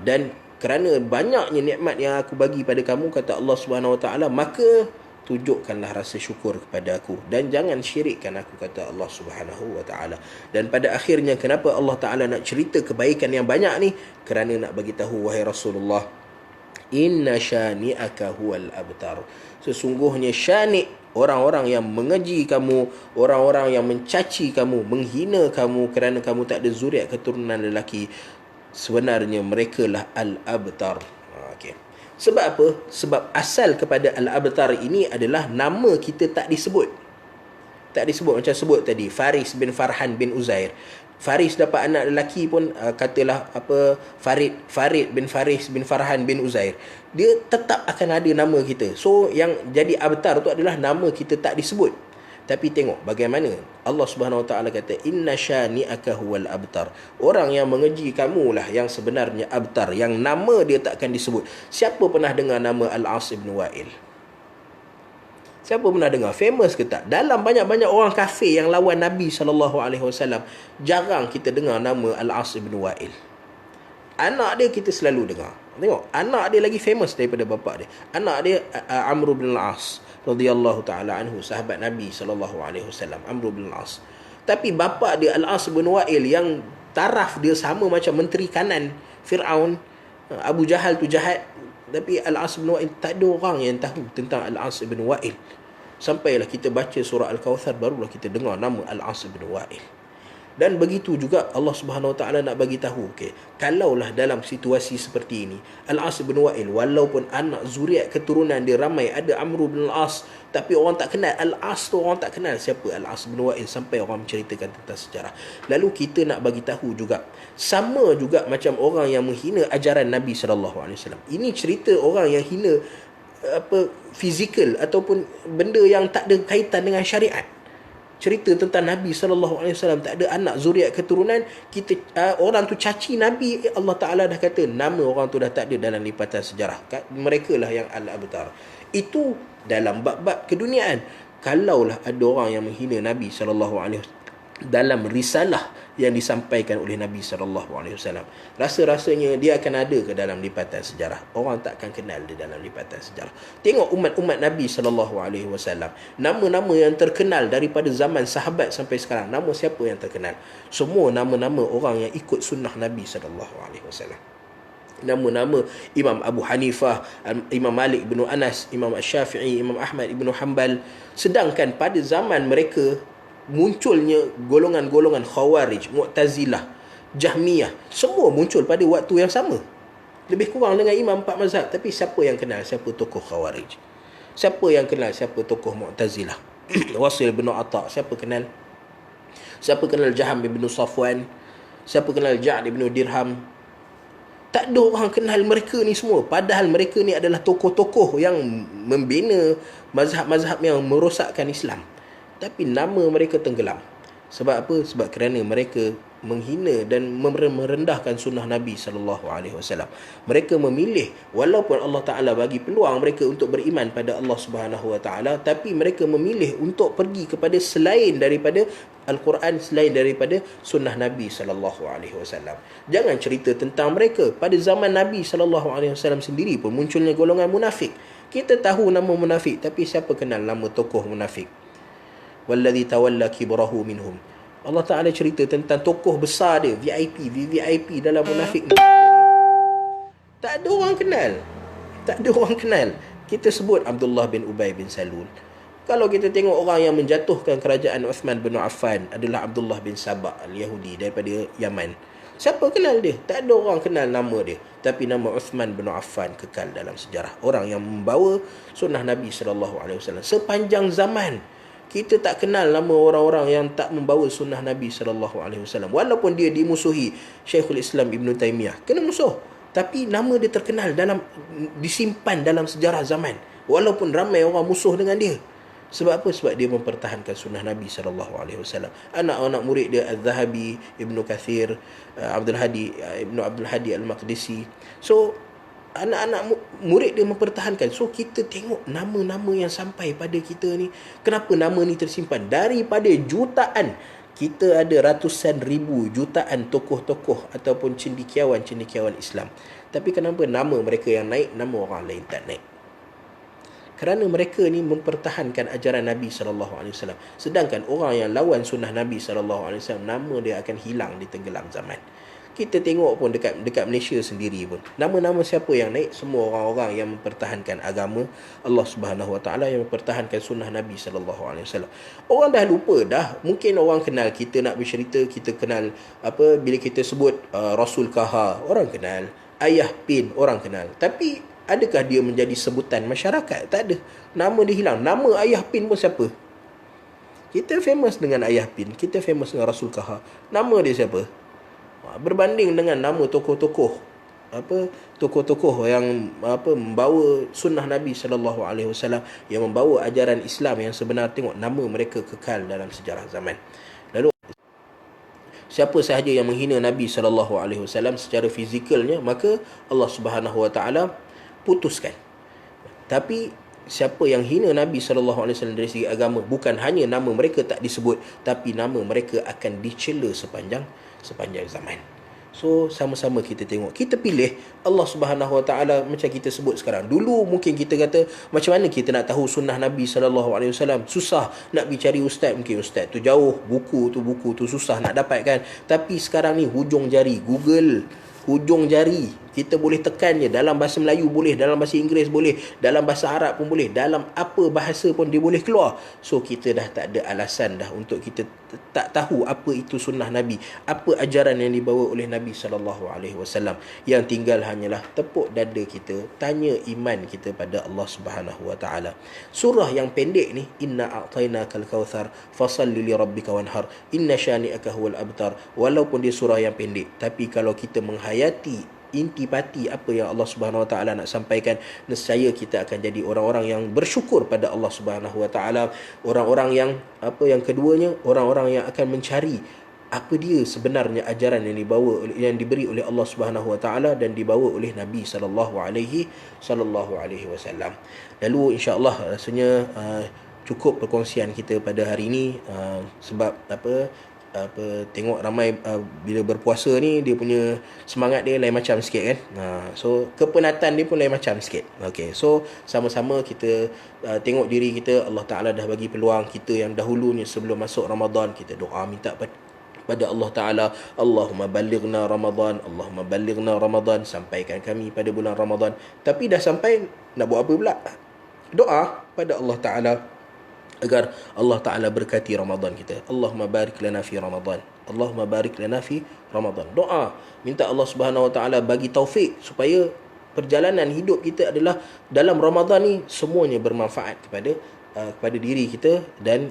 Speaker 1: Dan kerana banyaknya nikmat yang aku bagi pada kamu, kata Allah Subhanahu Wa Ta'ala, maka tunjukkanlah rasa syukur kepada aku dan jangan syirikkan aku, kata Allah Subhanahu Wa Ta'ala. Dan pada akhirnya, kenapa Allah Ta'ala nak cerita kebaikan yang banyak ni? Kerana nak bagi tahu, wahai Rasulullah, inna syani'aka huwal abtar. Sesungguhnya syani', Orang-orang yang mengeji kamu, orang-orang yang mencaci kamu, menghina kamu kerana kamu tak ada zuriat keturunan lelaki, sebenarnya mereka lah al-abtar. Okey. Sebab apa? Sebab asal kepada al-abtar ini adalah nama kita tak disebut. Tak disebut, macam sebut tadi, Faris bin Farhan bin Uzair. Faris dapat anak lelaki pun katalah apa, Farid bin Faris bin Farhan bin Uzair. Dia tetap akan ada nama kita. So yang jadi abtar tu adalah nama kita tak disebut. Tapi tengok bagaimana Allah Subhanahu Wa Taala kata, inna syani'aka huwal abtar. Orang yang mengeji kamu lah yang sebenarnya abtar, yang nama dia takkan disebut. Siapa pernah dengar nama Al-As bin Wa'il? Siapa pernah dengar? Famous ke tak? Dalam banyak-banyak orang kafir yang lawan Nabi SAW, jarang kita dengar nama Al-As bin Wa'il. Anak dia kita selalu dengar. Tengok, anak dia lagi famous daripada bapa dia. Anak dia Amr bin Al-As radhiyallahu ta'ala anhu, sahabat Nabi SAW, Amr bin Al-As. Tapi bapa dia Al-As bin Wa'il yang taraf dia sama macam menteri kanan Fir'aun. Abu Jahal tu jahat, tapi Al-As bin Wa'il tak ada orang yang tahu tentang Al-As bin Wa'il. Sampailah kita baca surah Al-Kawthar, barulah kita dengar nama Al-As bin Wa'il. Dan begitu juga Allah Subhanahu Wa Taala nak bagi tahu, okey, kalaulah dalam situasi seperti ini, Al-As bin Wa'il walaupun anak zuriat keturunan dia ramai, ada Amr bin Al-As, tapi orang tak kenal Al-As tu, orang tak kenal siapa Al-As bin Wa'il sampai orang menceritakan tentang sejarah. Lalu kita nak bagi tahu juga, sama juga macam orang yang menghina ajaran Nabi sallallahu alaihi wasallam. Ini cerita orang yang hina fizikal ataupun benda yang tak ada kaitan dengan syariat. Cerita tentang Nabi SAW tak ada anak zuriat keturunan, kita orang tu caci Nabi, Allah Ta'ala dah kata nama orang tu dah tak ada dalam lipatan sejarah. Mereka lah yang al-abtar. Itu dalam bab-bab keduniaan. Kalaulah ada orang yang menghina Nabi SAW dalam risalah yang disampaikan oleh Nabi SAW, rasa-rasanya dia akan ada ke dalam lipatan sejarah? Orang tak akan kenal dia dalam lipatan sejarah. Tengok umat-umat Nabi SAW, nama-nama yang terkenal daripada zaman sahabat sampai sekarang, nama siapa yang terkenal? Semua nama-nama orang yang ikut sunnah Nabi SAW. Nama-nama Imam Abu Hanifah, Imam Malik bin Anas, Imam Asy-Syafi'i, Imam Ahmad bin Hanbal. Sedangkan pada zaman mereka munculnya golongan-golongan Khawarij, Mu'tazilah, Jahmiyah, semua muncul pada waktu yang sama. Lebih kurang dengan imam empat mazhab. Tapi siapa yang kenal siapa tokoh Khawarij? Siapa yang kenal siapa tokoh Mu'tazilah? Wasil bin Atta, siapa kenal? Siapa kenal Jaham bin Safwan? Siapa kenal Ja'd bin Dirham? Tak ada orang kenal mereka ni semua. Padahal mereka ni adalah tokoh-tokoh yang membina mazhab-mazhab yang merosakkan Islam. Tapi nama mereka tenggelam. Sebab apa? Sebab kerana mereka menghina dan merendahkan sunnah Nabi SAW. Mereka memilih, walaupun Allah Ta'ala bagi peluang mereka untuk beriman pada Allah Subhanahu Wa Ta'ala, tapi mereka memilih untuk pergi kepada selain daripada Al-Quran, selain daripada sunnah Nabi SAW. Jangan cerita tentang mereka. Pada zaman Nabi SAW sendiri pun munculnya golongan munafik. Kita tahu nama munafik, tapi siapa kenal nama tokoh munafik? Walladhi tawalla kibrahu minhum. Allah Ta'ala cerita tentang tokoh besar dia, VVIP dalam munafik ni. Tak ada orang kenal. Tak ada orang kenal. Kita sebut Abdullah bin Ubay bin Salul. Kalau kita tengok orang yang menjatuhkan kerajaan Uthman bin Affan adalah Abdullah bin Sabah al-Yahudi daripada Yaman. Siapa kenal dia? Tak ada orang kenal nama dia. Tapi nama Uthman bin Affan kekal dalam sejarah. Orang yang membawa sunnah Nabi SAW sepanjang zaman. Kita tak kenal nama orang-orang yang tak membawa sunnah Nabi SAW. Walaupun dia dimusuhi Syekhul Islam Ibn Taymiyah, kena musuh, tapi nama dia terkenal, disimpan dalam sejarah zaman. Walaupun ramai orang musuh dengan dia. Sebab apa? Sebab dia mempertahankan sunnah Nabi SAW. Anak-anak murid dia Al-Zahabi, Ibn Kathir, Ibn Abdul Hadi Al-Maqdisi. So anak-anak murid dia mempertahankan. So kita tengok nama-nama yang sampai pada kita ni. Kenapa nama ni tersimpan? Daripada jutaan, kita ada ratusan ribu, jutaan tokoh-tokoh ataupun cendekiawan-cendekiawan Islam. Tapi kenapa nama mereka yang naik, nama orang lain tak naik? Kerana mereka ni mempertahankan ajaran Nabi SAW. Sedangkan orang yang lawan sunnah Nabi SAW, nama dia akan hilang di tenggelam zaman. Kita tengok pun dekat Malaysia sendiri pun, nama-nama siapa yang naik? Semua orang-orang yang mempertahankan agama Allah Subhanahu Wa Taala, yang mempertahankan sunnah Nabi sallallahu alaihi wasallam. Orang dah lupa dah. Mungkin orang kenal kita, nak bercerita, kita kenal apa, bila kita sebut Rasul Kahar, orang kenal. Ayah Pin, orang kenal. Tapi adakah dia menjadi sebutan masyarakat? Tak ada. Nama dia hilang. Nama Ayah Pin pun siapa? Kita famous dengan Ayah Pin, kita famous dengan Rasul Kahar. Nama dia siapa? Berbanding dengan nama tokoh-tokoh tokoh-tokoh yang membawa sunnah Nabi sallallahu alaihi wasallam, yang membawa ajaran Islam yang sebenar, tengok nama mereka kekal dalam sejarah zaman. Lalu siapa sahaja yang menghina Nabi sallallahu alaihi wasallam secara fizikalnya, maka Allah Subhanahu wa taala putuskan. Tapi siapa yang hina Nabi sallallahu alaihi wasallam dari segi agama, bukan hanya nama mereka tak disebut, tapi nama mereka akan dicela sepanjang zaman. So sama-sama kita tengok, kita pilih Allah Subhanahu Wa Taala. Macam kita sebut sekarang, dulu mungkin kita kata macam mana kita nak tahu sunnah Nabi sallallahu alaihi wasallam, susah nak pergi cari ustaz, mungkin ustaz tu jauh, buku tu susah nak dapatkan. Tapi sekarang ni hujung jari, Google, hujung jari kita boleh tekan je. Dalam bahasa Melayu boleh, dalam bahasa Inggeris boleh, dalam bahasa Arab pun boleh, dalam apa bahasa pun dia boleh keluar. So kita dah tak ada alasan dah untuk kita tak tahu apa itu sunnah Nabi, apa ajaran yang dibawa oleh Nabi sallallahu alaihi wasallam. Yang tinggal hanyalah tepuk dada kita, tanya iman kita pada Allah Subhanahu wa taala. Surah yang pendek ni, inna a'tainakal kautsar fasalli li rabbika wanhar inna syani'aka huwal abtar. Walaupun dia surah yang pendek, tapi kalau kita menghayati intipati apa yang Allah Subhanahu Wa Taala nak sampaikan, nescaya kita akan jadi orang-orang yang bersyukur pada Allah Subhanahu Wa Taala. Orang-orang yang yang keduanya, orang-orang yang akan mencari apa dia sebenarnya ajaran yang diberi oleh Allah Subhanahu Wa Taala dan dibawa oleh Nabi sallallahu alaihi wasallam. Lalu insya-Allah rasanya cukup perkongsian kita pada hari ini, sebab tengok ramai bila berpuasa ni, dia punya semangat dia lain macam sikit kan. So kepenatan dia pun lain macam sikit. Okay, so sama-sama kita tengok diri kita. Allah Ta'ala dah bagi peluang kita yang dahulunya sebelum masuk Ramadan, kita doa minta pada Allah Ta'ala, Allahumma ballighna Ramadan, Allahumma ballighna Ramadan, sampaikan kami pada bulan Ramadan. Tapi dah sampai, nak buat apa pula? Doa pada Allah Ta'ala agar Allah Ta'ala berkati Ramadan kita. Allahumma barik lana fi Ramadan, Allahumma barik lana fi Ramadan. Doa, minta Allah Subhanahu Wa Ta'ala bagi taufik supaya perjalanan hidup kita adalah dalam Ramadan ni semuanya bermanfaat kepada diri kita dan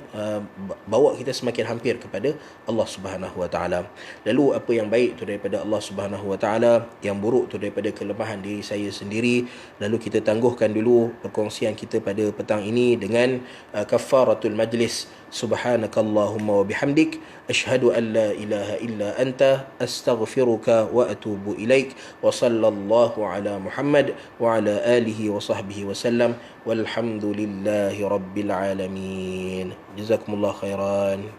Speaker 1: bawa kita semakin hampir kepada Allah Subhanahu Wa Taala. Lalu apa yang baik tu daripada Allah Subhanahu Wa Taala, yang buruk tu daripada kelemahan diri saya sendiri. Lalu kita tangguhkan dulu perkongsian kita pada petang ini dengan kafaratul majlis. Subhanakallahumma wa bihamdik, asyhadu an la ilaha illa anta, astaghfiruka wa atubu ilaik. Wa sallallahu ala Muhammad wa ala alihi wa sahbihi wa sallam. Walhamdulillahi rabbil alamin. Jazakumullah khairan.